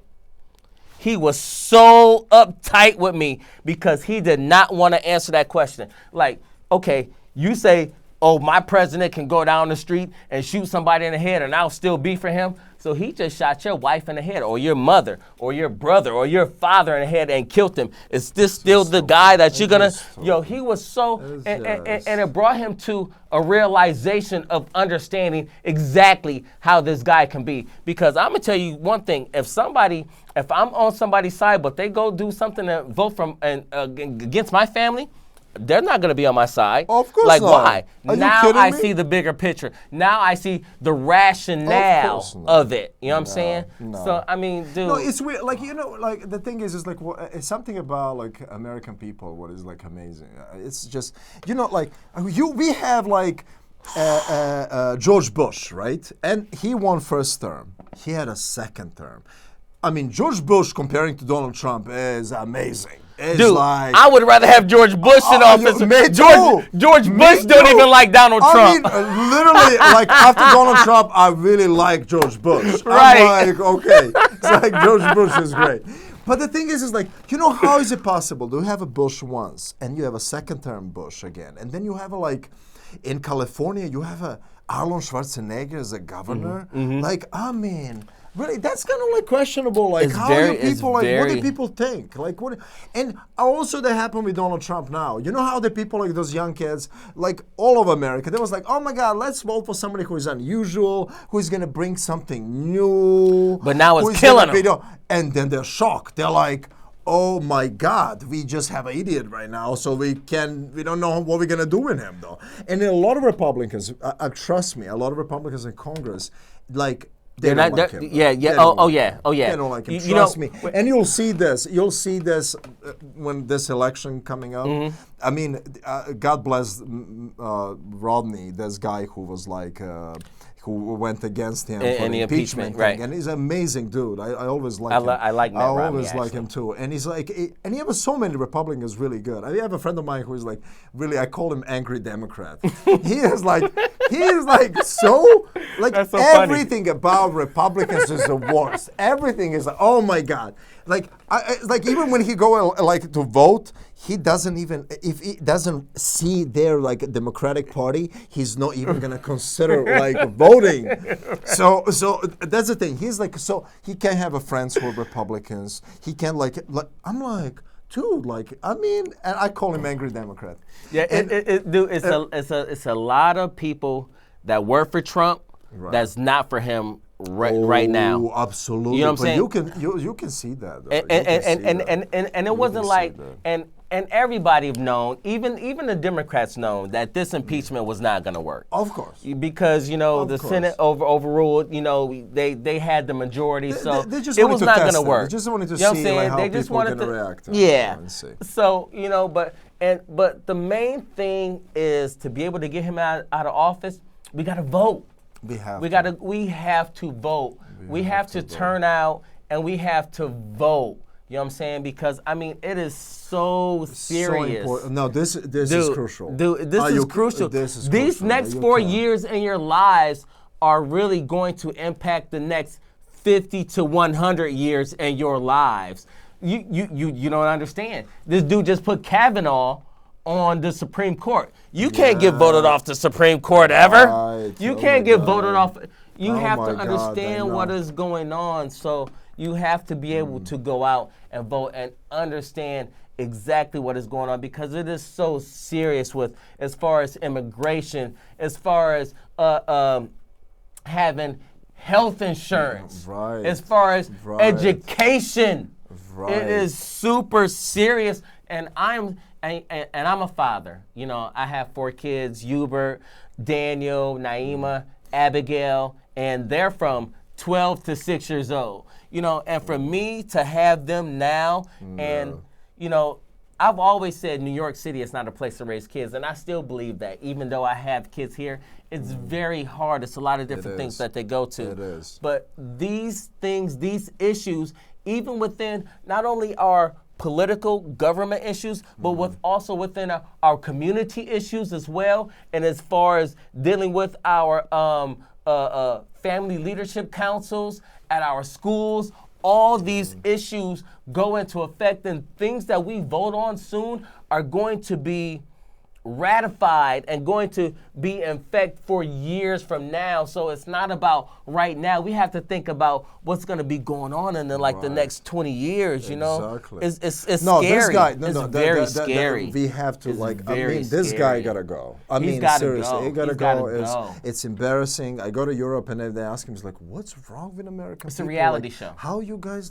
He was so uptight with me because he did not want to answer that question. Like, okay, you say, oh, my president can go down the street and shoot somebody in the head and I'll still be for him. So he just shot your wife in the head or your mother or your brother or your father in the head and killed him. Is this still the guy that you're going to, yo, he was so, and it brought him to a realization of understanding exactly how this guy can be. Because I'm going to tell you one thing, if I'm on somebody's side, but they go do something to vote against my family, they're not going to be on my side. Of course like, not. why? Are you Now kidding I me? see the bigger picture. Now I see the rationale course not. of it. You know what I'm saying? no. So, I mean, dude. No, it's weird. Like, you know, like the thing is like it's something about like American people. What is like amazing? It's just, you know, like we have like George Bush, right? And he won first term. He had a second term. I mean, George Bush comparing to Donald Trump is amazing. It's Dude, like, I would rather have George Bush in office. me George too. Bush Me don't too. even like Donald I Trump. mean, literally, like after Donald Trump, I really like George Bush. Right. I'm like, okay, it's like George Bush is great. But the thing is like, you know, how is it possible? Do you have a Bush once, and you have a second-term Bush again, and then you have in California, you have Arnold Schwarzenegger as a governor? Like, I mean. Really, that's kind of like questionable. Like, It's how very- do people it's like? What do very- people think? Like, what? And also, that happened with Donald Trump. Now, you know how the people like those young kids, like all of America, they was like, oh my God, let's vote for somebody who is unusual, who is gonna bring something new. But now it's who is killing gonna be them. And then they're shocked. They're like, oh my God, we just have an idiot right now, so we don't know what we're gonna do with him though. And a lot of Republicans, trust me, a lot of Republicans in Congress, like. They They're don't not- like they're- him. yeah, They yeah, don't oh, like yeah, him. oh, yeah. They don't like him. You know, Trust me. And you'll see this. You'll see this when this election coming up. Mm-hmm. I mean, God bless Rodney, this guy who was like, who went against him In for the the impeachment impeachment, thing. right. And he's an amazing dude. I always like him. I like Mitt I Romney, always like actually. him too. And he's like, and he has so many Republicans really good. I have a friend of mine who is like, really, I call him angry Democrat. he is like so, like That's so funny. everything about Republicans is the worst. Everything is like, oh my God. Like, like even when he go like to vote, he doesn't even, if he doesn't see their like Democratic Party, he's not even gonna consider like voting. So that's the thing. He's like, so he can't have a friends who are Republicans. He can't like I'm like, dude, like I mean, and I call him angry Democrat. Yeah, dude, it's a lot of people that work for Trump that's not for him right now. Oh, absolutely. You know what I'm saying? But you can see that. Though. And it wasn't like and everybody have known, even the Democrats known that this impeachment was not going to work. Of course. Because the course. Senate overruled. They had the majority, so they just it wanted was to not test going to it. work. They just wanted to You know what I'm see saying? like, how They just people wanted gonna to react. Yeah. And see. So but the main thing is to be able to get him out of office. We got to vote. We have to vote. We have to turn out and we have to vote. You know what I'm saying? Because I mean, it is so serious. So important. No, this is crucial. Dude, this is crucial. This is These crucial. next 4 years in your lives are really going to impact the next 50 to 100 years in your lives. You don't understand. This dude just put Kavanaugh on the Supreme Court. You can't get voted off the Supreme Court ever. Right. You can't get voted off. You have to my God, understand what is going on. So you have to be able to go out and vote and understand exactly what is going on, because it is so serious with as far as immigration, as far as having health insurance, as far as education. It is super serious, and I'm a father. You know, I have 4 kids: Hubert, Daniel, Naima, Abigail, and they're from 12 to 6 years old. You know, and for me to have them now, and you know, I've always said New York City is not a place to raise kids, and I still believe that. Even though I have kids here, it's very hard. It's a lot of different things that they go to. It is. But these things, these issues, even within not only our political government issues, but also within our community issues as well, and as far as dealing with our family leadership councils at our schools, all these issues go into effect, and things that we vote on soon are going to be ratified and going to be in effect for years from now. So it's not about right now. We have to think about what's going to be going on in the next 20 years. You know, it's no, scary. This guy, it's very scary. We have to It's this guy gotta go. I mean, seriously, he gotta go. It's embarrassing. I go to Europe and they ask him, he's like, "What's wrong with American It's people? a reality like, show. How you guys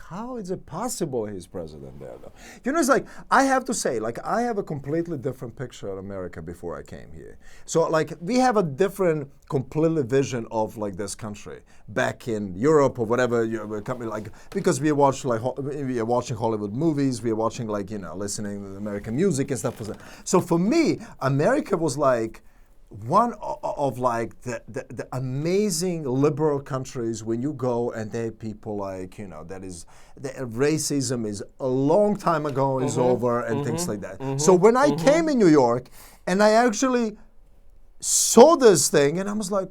how is it possible he's president there though?" You know, it's like I have to say, like I have a completely different picture of America before I came here. So like we have a different, completely vision of like this country back in Europe or whatever like, because we watch like we are watching Hollywood movies, we are watching like listening to American music and stuff. So for me, America was like one of like the amazing liberal countries when you go and they people like that is the racism is a long time ago is over and things like that. So when I came in New York and I actually saw this thing and I was like,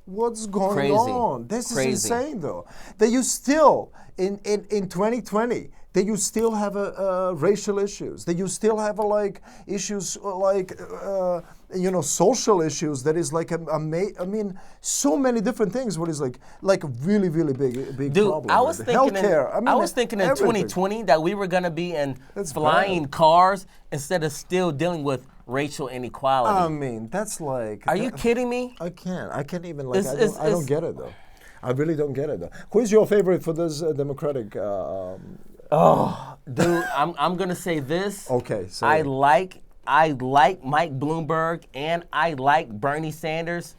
what's going on? This is insane though. That you still in 2020 that you still have racial issues, that you still have like issues like social issues. That is like I mean, so many different things. What is like really big Dude, problem. I was thinking healthcare. I was thinking in 2020 that we were gonna be in flying cars instead of still dealing with racial inequality. I mean, that's like. Are you kidding me? I can't even like. I don't get it though. I really don't get it though. Who is your favorite for this Democratic? Oh, dude, I'm gonna say this. Okay, so I like Mike Bloomberg and I like Bernie Sanders.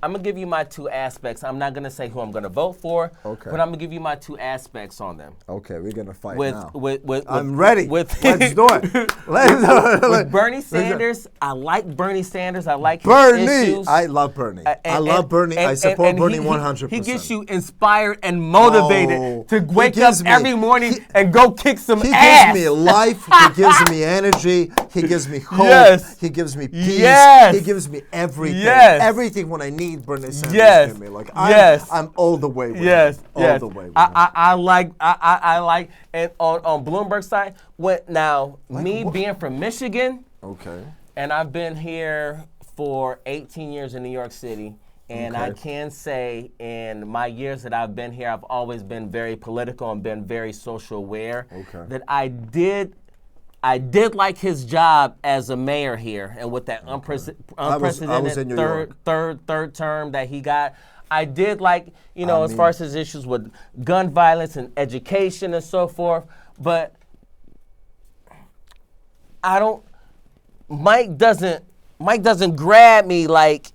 I'm gonna give you my two aspects. I'm not gonna say who I'm gonna vote for, Okay. but I'm gonna give you my two aspects on them. Okay, we're gonna fight With now. with I'm ready. With Let's do it. Let's do it. With Bernie Sanders, I like Bernie Sanders. I like his Bernie. issues. I love Bernie. I love Bernie. I support Bernie 100%. He gets you inspired and motivated to wake up gives me- every morning and go kick some He ass. gives me life. He gives me energy. He gives me hope. Yes. He gives me peace. Yes. He gives me everything. Yes. Everything when I need Bernie Sanders. Yes. Give me. Like Yes. I'm all the way with Yes, him. yes. All the way with him. I like, and on Bloomberg's side, me being from Michigan, Okay. and I've been here for 18 years in New York City, and I Okay. can say in my years that I've been here, I've always been very political and been very social aware. Okay. That I did like his job as a mayor here, and with that unprecedented in New York. third term that he got. I did like, as mean- far as his issues with gun violence and education and so forth, but Mike doesn't grab me like,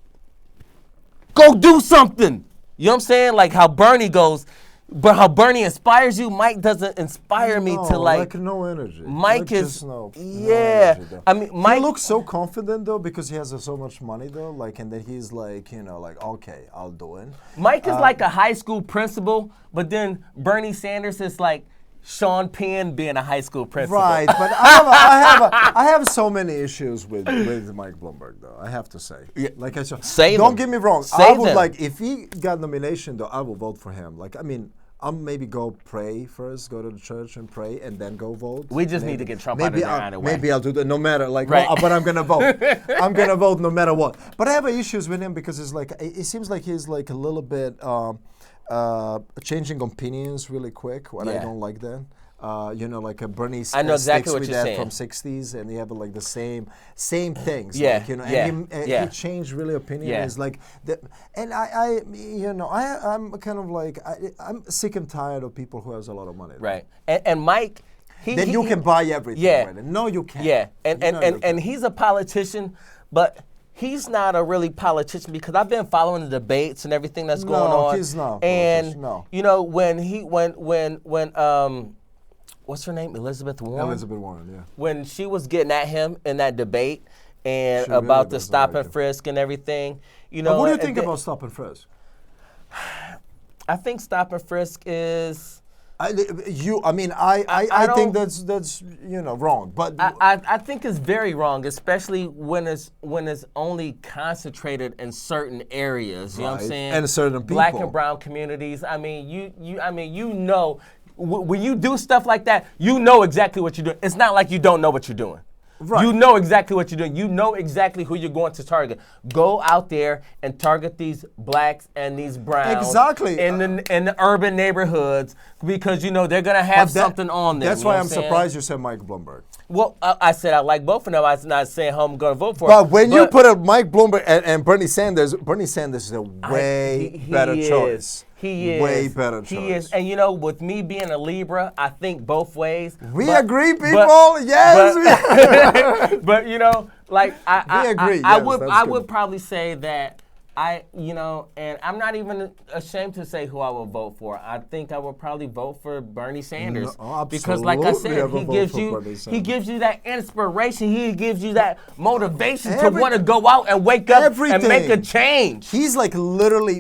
go do something. You know what I'm saying? Like how Bernie goes, but how Bernie inspires you, Mike doesn't inspire me to like no energy. Mike is just no yeah. energy, though. I mean, Mike He looks so confident though because he has so much money though. Like, and then he's like, like, okay, I'll do it. Mike is like a high school principal, but then Bernie Sanders is like Sean Penn being a high school principal. Right, but I have so many issues with Mike Bloomberg though. I have to say, like I said, Save don't him. get me wrong. I Save would him. like if he got nomination though, I will vote for him. Like I mean, I'll maybe go pray first, go to the church and pray, and then go vote. We just need to get Trump out of there either way. Maybe I'll do that no matter like. Right. But I'm gonna vote. I'm gonna vote no matter what. But I have issues with him because it's like it seems like he's like a little bit changing opinions really quick. When I Yeah. don't like that. Like a Bernie I know exactly sticks what with you're that saying. from '60s, and you have like the same things. Yeah, like, yeah, and yeah. he changed really opinion. Yeah. It's like, and I'm kind of like I'm sick and tired of people who has a lot of money. Right. And Mike, Then you can buy everything. Yeah. Right? No, you can't. Yeah, and No, you and can't. he's a politician, but he's not a really politician because I've been following the debates and everything that's going No, on. he's not a And politician, no. when what's her name, Elizabeth Warren? Elizabeth Warren, yeah. When she was getting at him in that debate and She really about the doesn't stop like and him. frisk and everything, But what do you and think then- about stop and frisk? I think stop and frisk is. I I think don't- that's wrong. But I think it's very wrong, especially when it's only concentrated in certain areas. You know what I'm Right. saying? And certain Black people. and brown communities. I mean, when you do stuff like that, you know exactly what you're doing. It's not like you don't know what you're doing. Right. You know exactly what you're doing. You know exactly who you're going to target. Go out there and target these blacks and these browns Exactly. in the urban neighborhoods because they're gonna have But that- something on them. That's you know why what I'm saying? surprised you said Mike Bloomberg. Well, I said I like both of them. I'm not saying who I'm going to vote for. But when you put a Mike Bloomberg and Bernie Sanders is a way he better is. choice. He is. Way better choice. He is. And with me being a Libra, I think both ways. We But- agree, but- people. Yes. But like We agree, I yes, would that's I good. would probably say that and I'm not even ashamed to say who I will vote for. I think I would probably vote for Bernie Sanders No, because, like I absolutely I said, will he vote gives for you Bernie he Sanders. gives you that inspiration. He gives you that motivation to Every- want to go out and wake up and make a Everything. change. He's like literally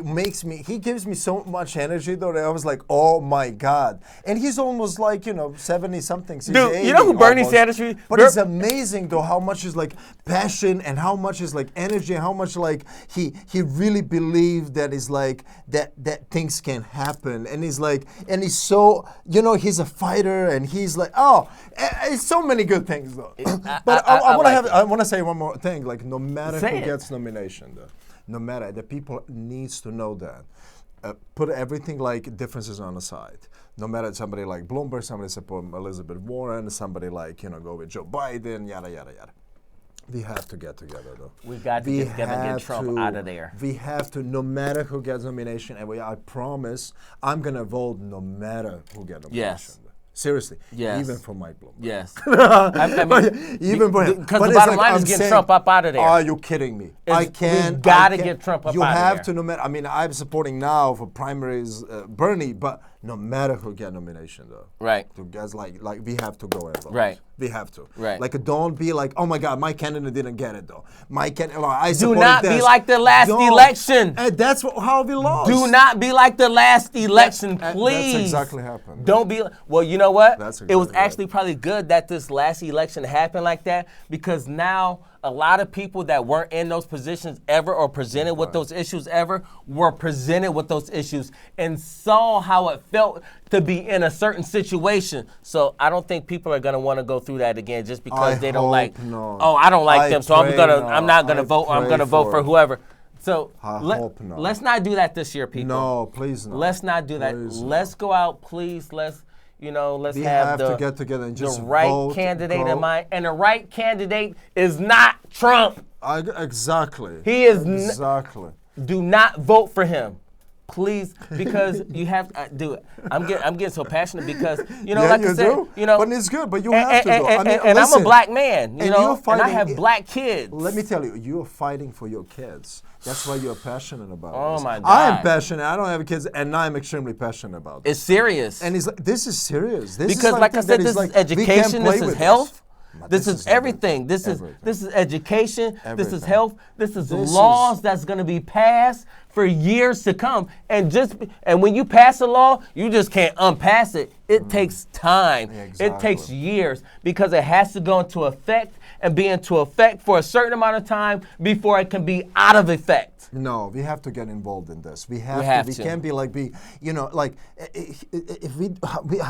he gives me so much energy though that I was like, oh my God. And he's almost like, 70 something. Dude, you know who Bernie Sanders is? But it's amazing though how much is like passion and how much is like energy and how much like he really believes that is like that things can happen. And he's like, and he's so, he's a fighter and he's like, it's so many good things though. But I want to say one more thing. Like no matter Say who it. gets nomination though, no matter, the people needs to know that. Put everything like differences on the side. No matter somebody like Bloomberg, somebody support Elizabeth Warren, somebody like, go with Joe Biden, yada, yada, yada. We have to get together though. We got to get together and get Trump out of there. We have to, no matter who gets nomination, and I promise I'm going to vote no matter who gets nomination. Yes. Seriously. Yes. Even for Mike Bloomberg. Yes. Even for him. Because But the it's bottom like, line is I'm getting saying, Trump up out of there. Are you kidding me? I can't. We gotta I can't. get Trump up You out of have there. to, no matter, I mean, I'm supporting now for primaries Bernie, but no matter who get nomination though. Right. To guys like we have to go and vote. Right. We have to. Right. Like don't be like, oh my God, my candidate didn't get it though. My candidate, I Do supported not be this. like the last Don't. election. And that's how we lost. Do not be like the last election, please. That's exactly happened. Don't be. Well, you know what? That's it was exactly right. actually probably good that this last election happened like that, because now a lot of people that weren't in those positions ever or presented with those issues ever were presented with those issues and saw how it felt to be in a certain situation. So I don't think people are gonna want to go through that again just because they don't like. No. Oh, I don't like them, so I'm not gonna vote. I'm gonna vote for it. whoever. So hope not. let's not do that this year, people. No, please not. Let's not do that. Please Let's go out, please. Let's we have have the, to get together and just the right vote, candidate go. in mind. And the right candidate is not Trump. Exactly. He is exactly. Do not vote for him, please, because you have to do it. I'm getting so passionate because Yeah, like you I said, do. But it's good. But you have to go. And, I mean, and I'm a listen, black man, and and I fighting- have black kids. Let me tell you, you're fighting for your kids. That's why you're passionate about it. Oh my God. I'm passionate. I don't have kids, and I'm extremely passionate about it. It's serious. And he's like, this is serious. This Because, is like I thing said, that this is like, is education, we can't this play is with health, But this is everything. This is education, this is Everything. health, this is This laws is- that's going to be passed for years to come. And when you pass a law, you just can't unpass it. It takes time. It takes Exactly. years because it has to go into effect and be into effect for a certain amount of time before it can be out of effect. No, we have to get involved in this. We have have to. We to. can't be like if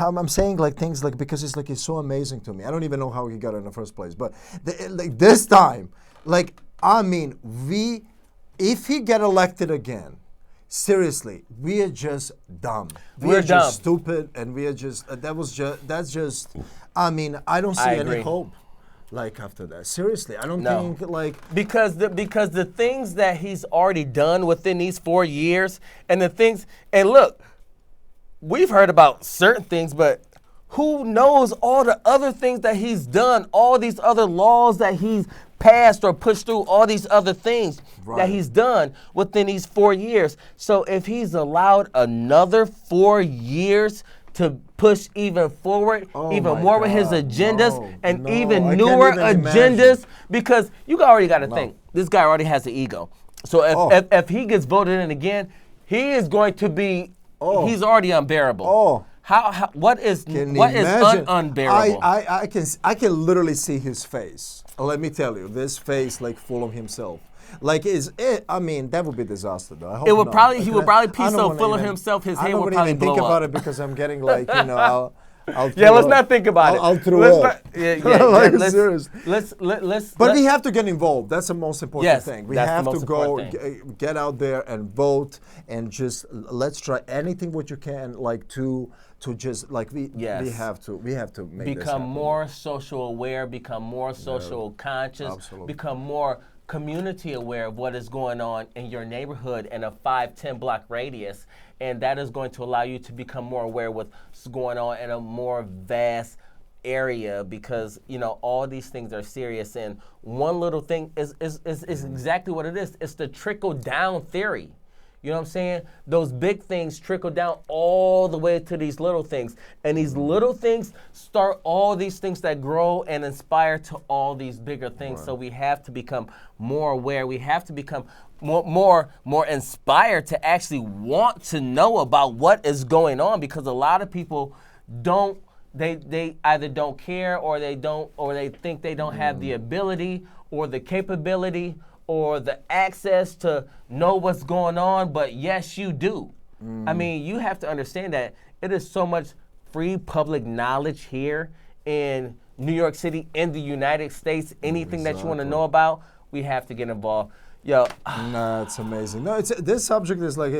I'm saying like things like because it's so amazing to me. I don't even know how he got it in the first place. But like this time, like I mean, if he get elected again, seriously, we are just dumb. We're just dumb. stupid, and we are just that's just. I mean, I don't see I any agree. hope. Like after that, seriously, I don't No. think like. Because the things that he's already done within these 4 years, and look, we've heard about certain things, but who knows all the other things that he's done, all these other laws that he's passed or pushed through, all these other things Right. that he's done within these 4 years. So if he's allowed another 4 years to push even forward, even my more with his God, agendas, no, and no, even I can't newer even agendas, imagine. because you already got to think, this guy already has an ego. So if he gets voted in again, he is going to be, he's already unbearable. What is imagine? unbearable? I can literally see his face. Let me tell you, this face like full of himself. Like I mean, that would be disaster though. I hope It would not. probably- he Like, would probably be I don't so wanna full of even- himself, his I head don't would wanna probably even think blow about up. it because I'm getting like I'll Yeah, let's throw not up. think about it. I'll throw Let's up. not- yeah, Like, let's, serious. But we have to get involved. That's the most important Yes, thing. We that's the have to most go important get out there and vote and just let's try anything what you can like to just like we have to make this become happen. more social aware, become more social conscious, absolutely. become more community aware of what is going on in your neighborhood in a 5-10 block radius, and that is going to allow you to become more aware of what's going on in a more vast area, because all these things are serious, and one little thing is exactly what it is. It's the trickle down theory. You know what I'm saying? Those big things trickle down all the way to these little things. And these little things start all these things that grow and inspire to all these bigger things. Right. So we have to become more aware. We have to become more inspired to actually want to know about what is going on, because a lot of people don't, they either don't care or they think they don't have the ability or the capability or the access to know what's going on, but yes, you do. I mean, you have to understand that it is so much free public knowledge here in New York City, in the United States. Anything that you want to know about, we have to get involved. Yo. No, it's amazing. No, this subject is like,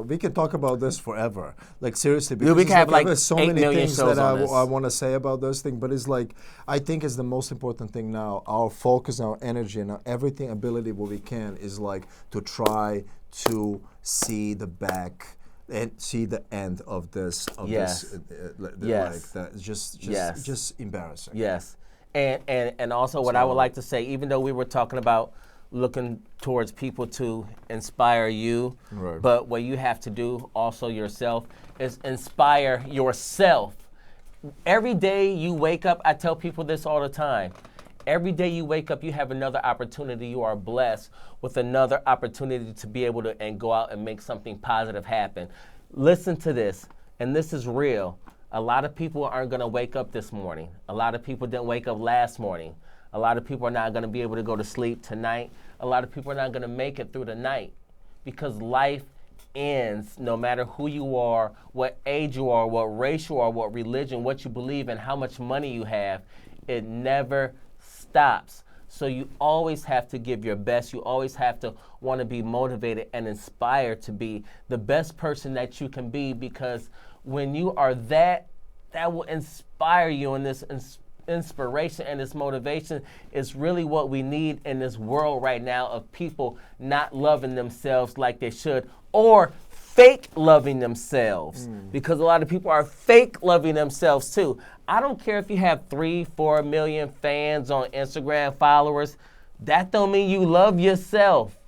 we can talk about this forever. Like seriously, because we can have like there's so 8 many million things shows that on this. I want to say about this thing. But it's like, I think it's the most important thing now. Our focus, our energy, and our everything ability what we can is like to try to see the back and see the end of this. Yes. Like Yes. that. Yes. Just embarrassing. Yes. And also what I would like to say, even though we were talking about looking towards people to inspire you, Right. but what you have to do also yourself is inspire yourself. Every day you wake up, I tell people this all the time. Every day you wake up, you have another opportunity. You are blessed with another opportunity to be able to and go out and make something positive happen. Listen to this, and this is real. A lot of people aren't going to wake up this morning. A lot of people didn't wake up last morning. A lot of people are not going to be able to go to sleep tonight. A lot of people are not going to make it through the night because life ends no matter who you are, what age you are, what race you are, what religion, what you believe in, how much money you have. It never stops. So you always have to give your best. You always have to want to be motivated and inspired to be the best person that you can be, because when you are that will inspire you, and this inspiration and this motivation is really what we need in this world right now of people not loving themselves like they should, or fake loving themselves, because a lot of people are fake loving themselves too. I don't care if you have 3-4 million fans on Instagram, followers. That don't mean you love yourself.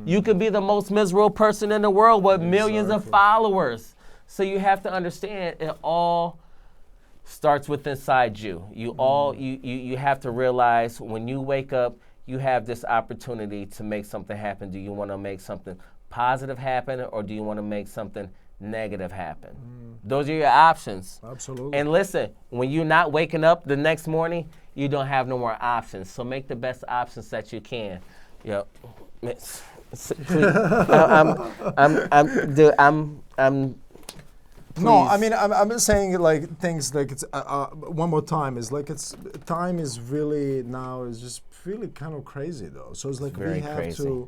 You could be the most miserable person in the world with millions of followers. So you have to understand it all starts with inside you. You have to realize when you wake up, you have this opportunity to make something happen. Do you want to make something positive happen, or do you want to make something negative happen? Those are your options. Absolutely. And listen, when you're not waking up the next morning, you don't have no more options. So make the best options that you can. Yo, please, I'm No, please. I mean, I'm saying like things like it's one more time is like it's time is really now is just really kind of crazy though. So it's like very crazy.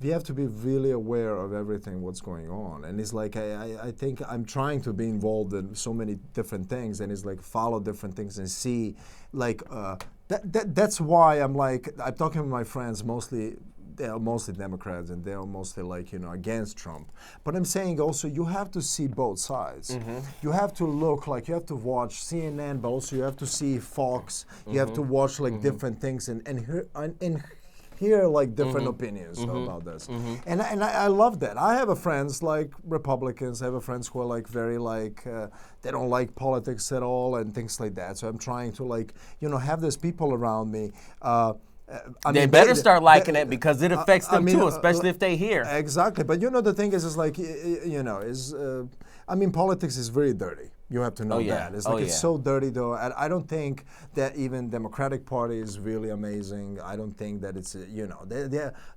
we have to be really aware of everything what's going on, and it's like I think I'm trying to be involved in so many different things, and it's like follow different things and see like that's why I'm talking with my friends mostly. They are mostly Democrats, and they are mostly like, against Trump. But I'm saying also you have to see both sides. You have to look like you have to watch CNN, but also you have to see Fox. You have to watch like different things and hear like different opinions about this. And I love that. I have a friends like Republicans. I have a friends who are like very like they don't like politics at all and things like that. So I'm trying to like have these people around me. They better start liking it because it affects them too, especially if they hear. Exactly, but the thing is like politics is very dirty. You have to know that. It's like it's so dirty though. I don't think that even Democratic Party is really amazing. I don't think that it's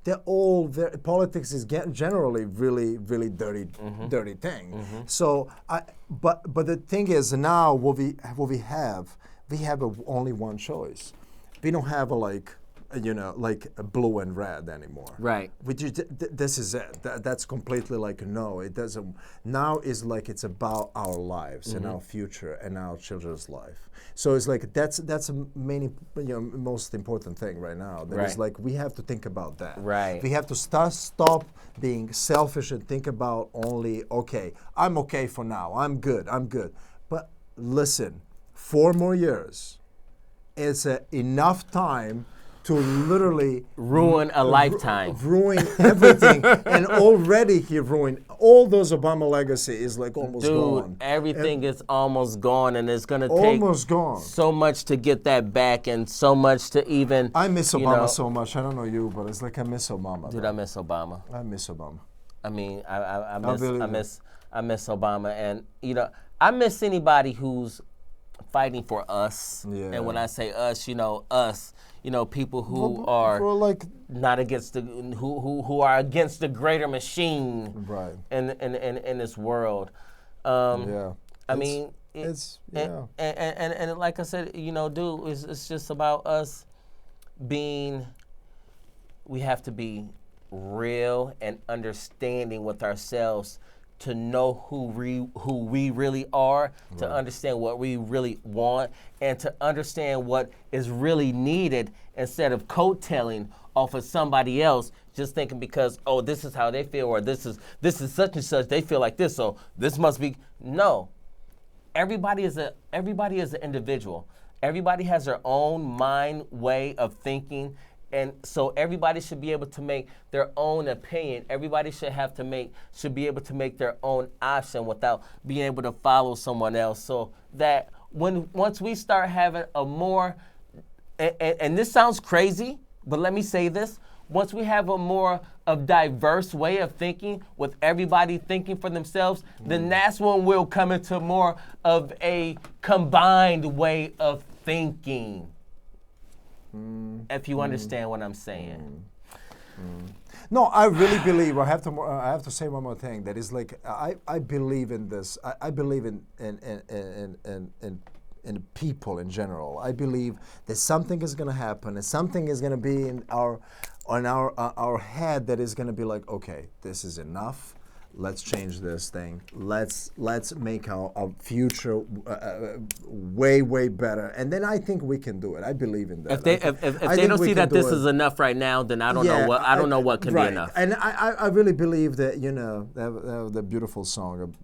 they're all politics is generally really really dirty thing. So but the thing is now what we have only one choice. We don't have like a blue and red anymore. Right. This is it. That's completely like no. It doesn't. Now is like it's about our lives and our future and our children's life. So it's like that's a most important thing right now. That is like we have to think about that. Right. We have to stop being selfish and think about only I'm okay for now. I'm good. But listen, 4 more years. It's enough time to literally ruin a lifetime. Ruin everything. And already he ruined all those Obama legacy is like almost gone. Everything is almost gone, and it's going to take almost gone. So much to get that back and so much to even... I miss Obama so much. I don't know you, but it's like I miss Obama. Dude, I miss Obama. I miss Obama. I mean, I miss Obama. And, I miss anybody who's fighting for us. Yeah. And when I say us, us, people who are like not against who are against the greater machine right in this world. Yeah. I mean, it's and like I said, dude, it's just about us being. We have to be real and understanding with ourselves to know who we really are, to understand what we really want, and to understand what is really needed instead of coattailing off of somebody else, just thinking because, oh, this is how they feel, or this is such and such, they feel like this, so this must be. No. Everybody is an individual. Everybody has their own mind, way of thinking, and so everybody should be able to make their own opinion. Everybody should be able to make their own option without being able to follow someone else. So that once we start having a more, and this sounds crazy, but let me say this, once we have a more of diverse way of thinking with everybody thinking for themselves, then that's when we'll come into more of a combined way of thinking. If you understand what I'm saying. No, I really believe. I have to say one more thing. That is like I believe in this. I believe in people in general. I believe that something is going to happen, and something is going to be in our head that is going to be like, okay, this is enough. Let's change this thing. Let's make our future way better. And then I think we can do it. I believe in that. If they don't see that this is enough right now, then I don't know what can be enough. And I really believe that they have the beautiful song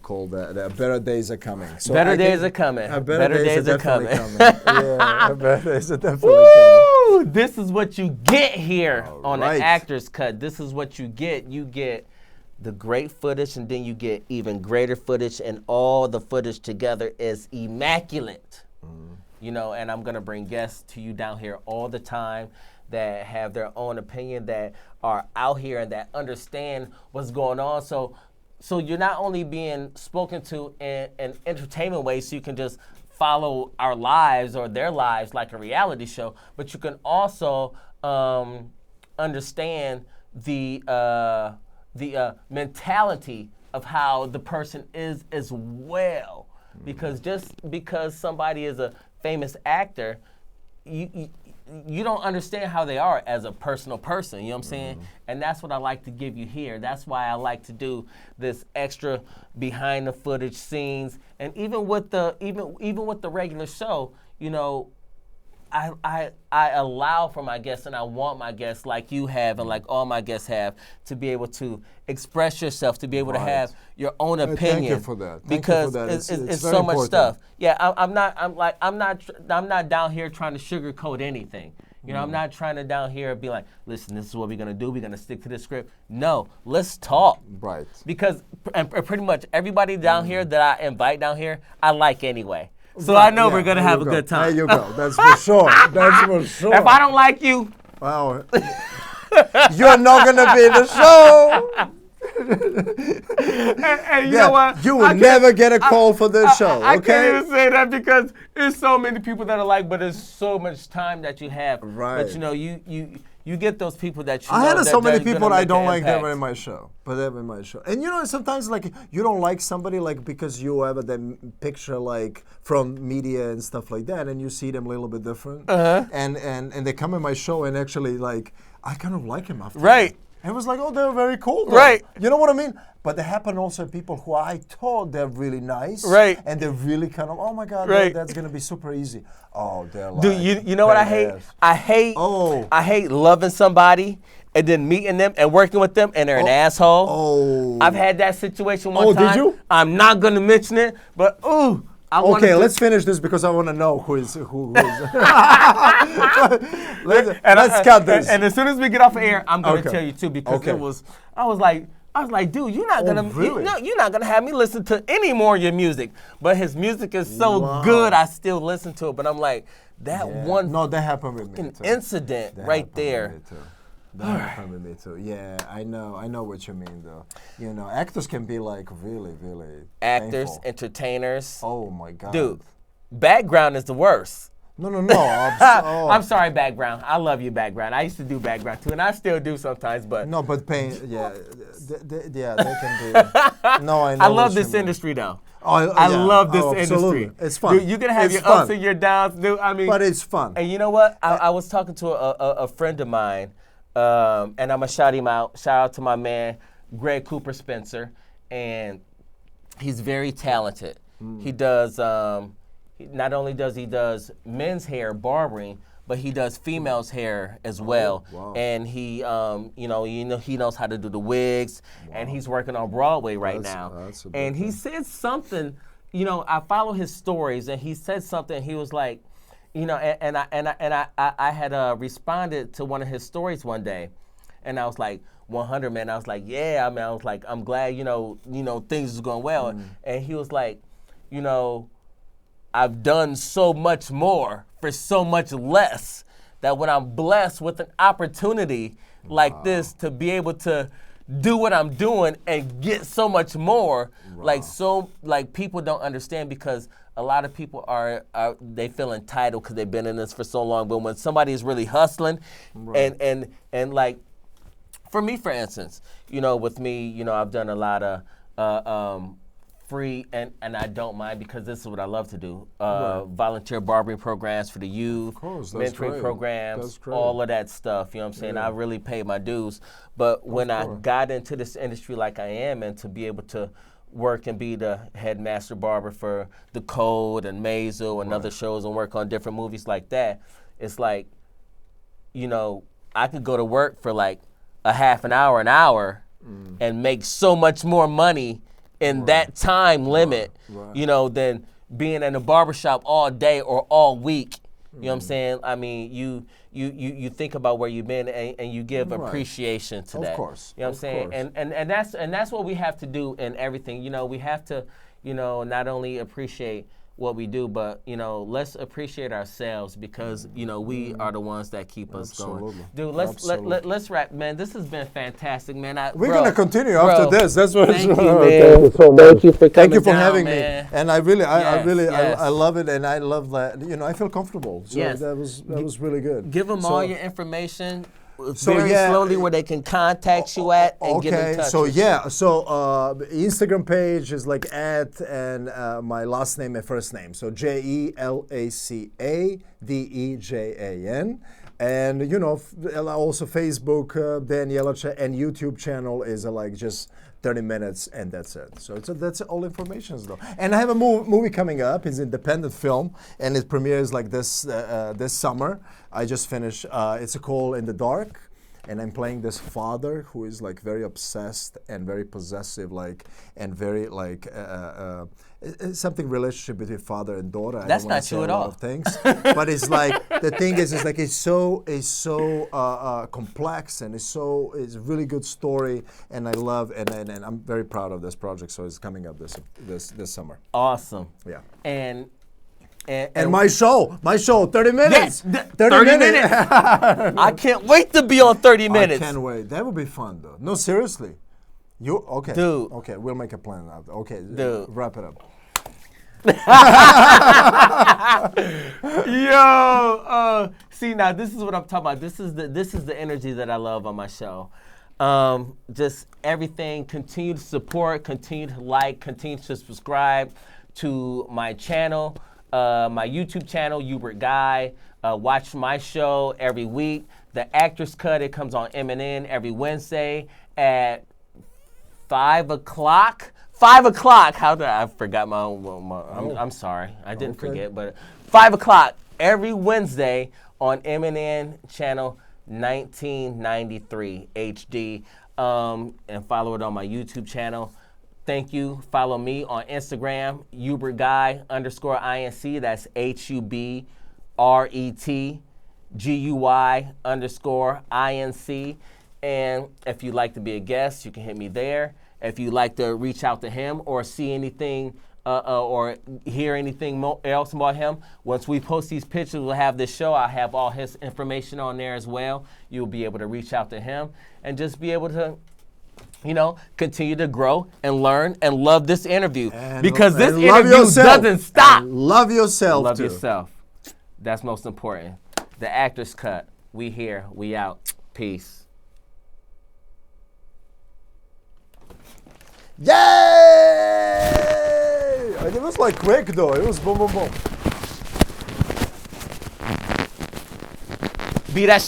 called "Better Days Are Coming." So better days are coming. Better days are coming. Yeah, better days are definitely Woo! coming. This is what you get here on right. the Actors Cut. This is what you get. You get the great footage, and then you get even greater footage, and all the footage together is immaculate. You know, and I'm gonna bring guests to you down here all the time that have their own opinion, that are out here and that understand what's going on. So you're not only being spoken to in an entertainment way, so you can just follow our lives or their lives like a reality show, but you can also understand the mentality of how the person is as well. Because just because somebody is a famous actor, you don't understand how they are as a personal person, you know what I'm saying? And that's what I like to give you here. That's why I like to do this extra behind the footage scenes. And even with the regular show, you know, I allow for my guests, and I want my guests, like you have and like all my guests have, to be able to express yourself, to be able to have your own opinion. Thank you for that. Because it's so much stuff. Yeah, I'm not down here trying to sugarcoat anything. You know, I'm not trying to down here be like, listen, this is what we're gonna do. We're gonna stick to this script. No, let's talk. Right. Because and pretty much everybody down here that I invite down here, I like anyway. So I know we're gonna have a good time. There you go. That's for sure. That's for sure. If I don't like you, wow, you're not gonna be in the show. and you know what? You will never get a call for this show. I Okay. can't even say that because there's so many people that are like, but there's so much time that you have. Right. But you know, you get those people that you. I know had that so many they're gonna people I make don't an like them impact. in my show, but they're in my show. And you know, sometimes like you don't like somebody like because you have the picture like from media and stuff like that, and you see them a little bit different. And they come in my show and actually like I kind of like him after. Right. And it was like, oh, they're very cool. Though. Right. You know what I mean? But there happen also people who I thought they're really nice. Right. And they're really kind of, oh my God, Right. that's gonna be super easy. Oh, they're like, Dude, you know what I hate? badass. I hate loving somebody and then meeting them and working with them and they're an asshole. Oh. I've had that situation one time. Did you? I'm not gonna mention it, but Okay, let's finish this because I want to know who is. Let's cut this. And as soon as we get off air, I'm gonna Okay. tell you too because Okay. I was like, dude, you're not gonna really? you're not gonna have me listen to any more of your music. But his music is so good, I still listen to it. But I'm like, that one No, that happened with me too. incident That right happened there. with me too. That happened with me too. Yeah, I know what you mean though. You know, actors can be like really Actors, painful. entertainers. Oh my God. Dude, background is the worst. No. I'm sorry, background. I love you, background. I used to do background too, and I still do sometimes. But No, but pain. Yeah, they can be. No, I know. I love what you this mean. industry though. Oh, I love this absolutely. industry. It's fun. You can have It's your fun. ups and your downs, dude. I mean, But it's fun. And you know what? I was talking to a friend of mine, and I'm gonna shout him out. Shout out to my man, Greg Cooper Spencer. and he's very talented. He does. Not only does he does men's hair barbering, but he does females' hair as well. Wow. And he, he knows how to do the wigs, and he's working on Broadway right now. That's a big and he thing. said something. I follow his stories, and he said something. He was like, I had responded to one of his stories one day, and I was like, 100, man. I was like, yeah, I mean, I was like, I'm glad, things is going well. And he was like, I've done so much more for so much less that when I'm blessed with an opportunity like this to be able to do what I'm doing and get so much more, like people don't understand, because a lot of people they feel entitled because they've been in this for so long. But when somebody is really hustling, and like, for me, for instance, with me, I've done a lot of free, and I don't mind, because this is what I love to do. Volunteer barbering programs for the youth, mentoring great. programs, That's great. all of that stuff. You know what I'm saying? I really paid my dues. But when I got into this industry like I am, and to be able to work and be the headmaster barber for The Code and Maisel and other shows, and work on different movies like that, it's like, I could go to work for like a half an hour, and make so much more money in that time limit, than being in a barbershop all day or all week. You know what I'm saying? I mean, you think about where you've been, and you give appreciation to that. Of course. You know what I'm saying? And that's what we have to do in everything. We have to, not only appreciate what we do, but let's appreciate ourselves, because we are the ones that keep us going. Dude, let's wrap, man. This has been fantastic, man. We're gonna continue after this. That's what. Thank you, man. Thank you for coming. Thank you for down, having man. me. And I really, Yes. I love it, and I love that. I feel comfortable. So Yes. that was really good. Give them So- all your information. So, very yeah, slowly, where they can contact you at and get in touch. So with you. Instagram page is like and my last name and first name. So JELACADEJAN. And also Facebook, Dan Jelaca, and YouTube channel is like just 30 minutes, and that's it. So that's all information though. And I have a movie coming up. It's an independent film, and it premieres like this summer. I just finished. It's called In the Dark. And I'm playing this father who is like very obsessed and very possessive, and very something relationship between father and daughter. That's I don't wanna not say you a at lot all. of things, but it's like the thing is, it's so complex, and it's a really good story, and I love and I'm very proud of this project. So it's coming up this summer. Awesome. Yeah. And my show, 30 minutes. Yes, 30 minutes. I can't wait to be on 30 minutes. I can't wait. That would be fun, though. No, seriously. Okay. Dude. Okay, we'll make a plan now. Okay, Dude. Wrap it up. Yo, see, now this is what I'm talking about. This is the energy that I love on my show. Just everything. Continue to support. Continue to like. Continue to subscribe to my channel. My YouTube channel, HUBERT GUY. Watch my show every week. The Actors Cut, it comes on MNN every Wednesday at 5 o'clock. 5 o'clock. How did I forgot my own? I'm sorry. I didn't forget, but 5 o'clock every Wednesday on MNN channel 1993 HD. And follow it on my YouTube channel. Thank you. Follow me on Instagram, HUBERTGuy_INC. That's HUBERTGUY_INC. And if you'd like to be a guest, you can hit me there. If you'd like to reach out to him or see anything or hear anything else about him, once we post these pictures, we'll have this show. I'll have all his information on there as well. You'll be able to reach out to him and just be able to continue to grow and learn and love this interview, because this interview doesn't stop. And love yourself. Love yourself. That's most important. The Actors Cut. We here. We out. Peace. Yay! It was like quick though. It was boom, boom, boom. Be that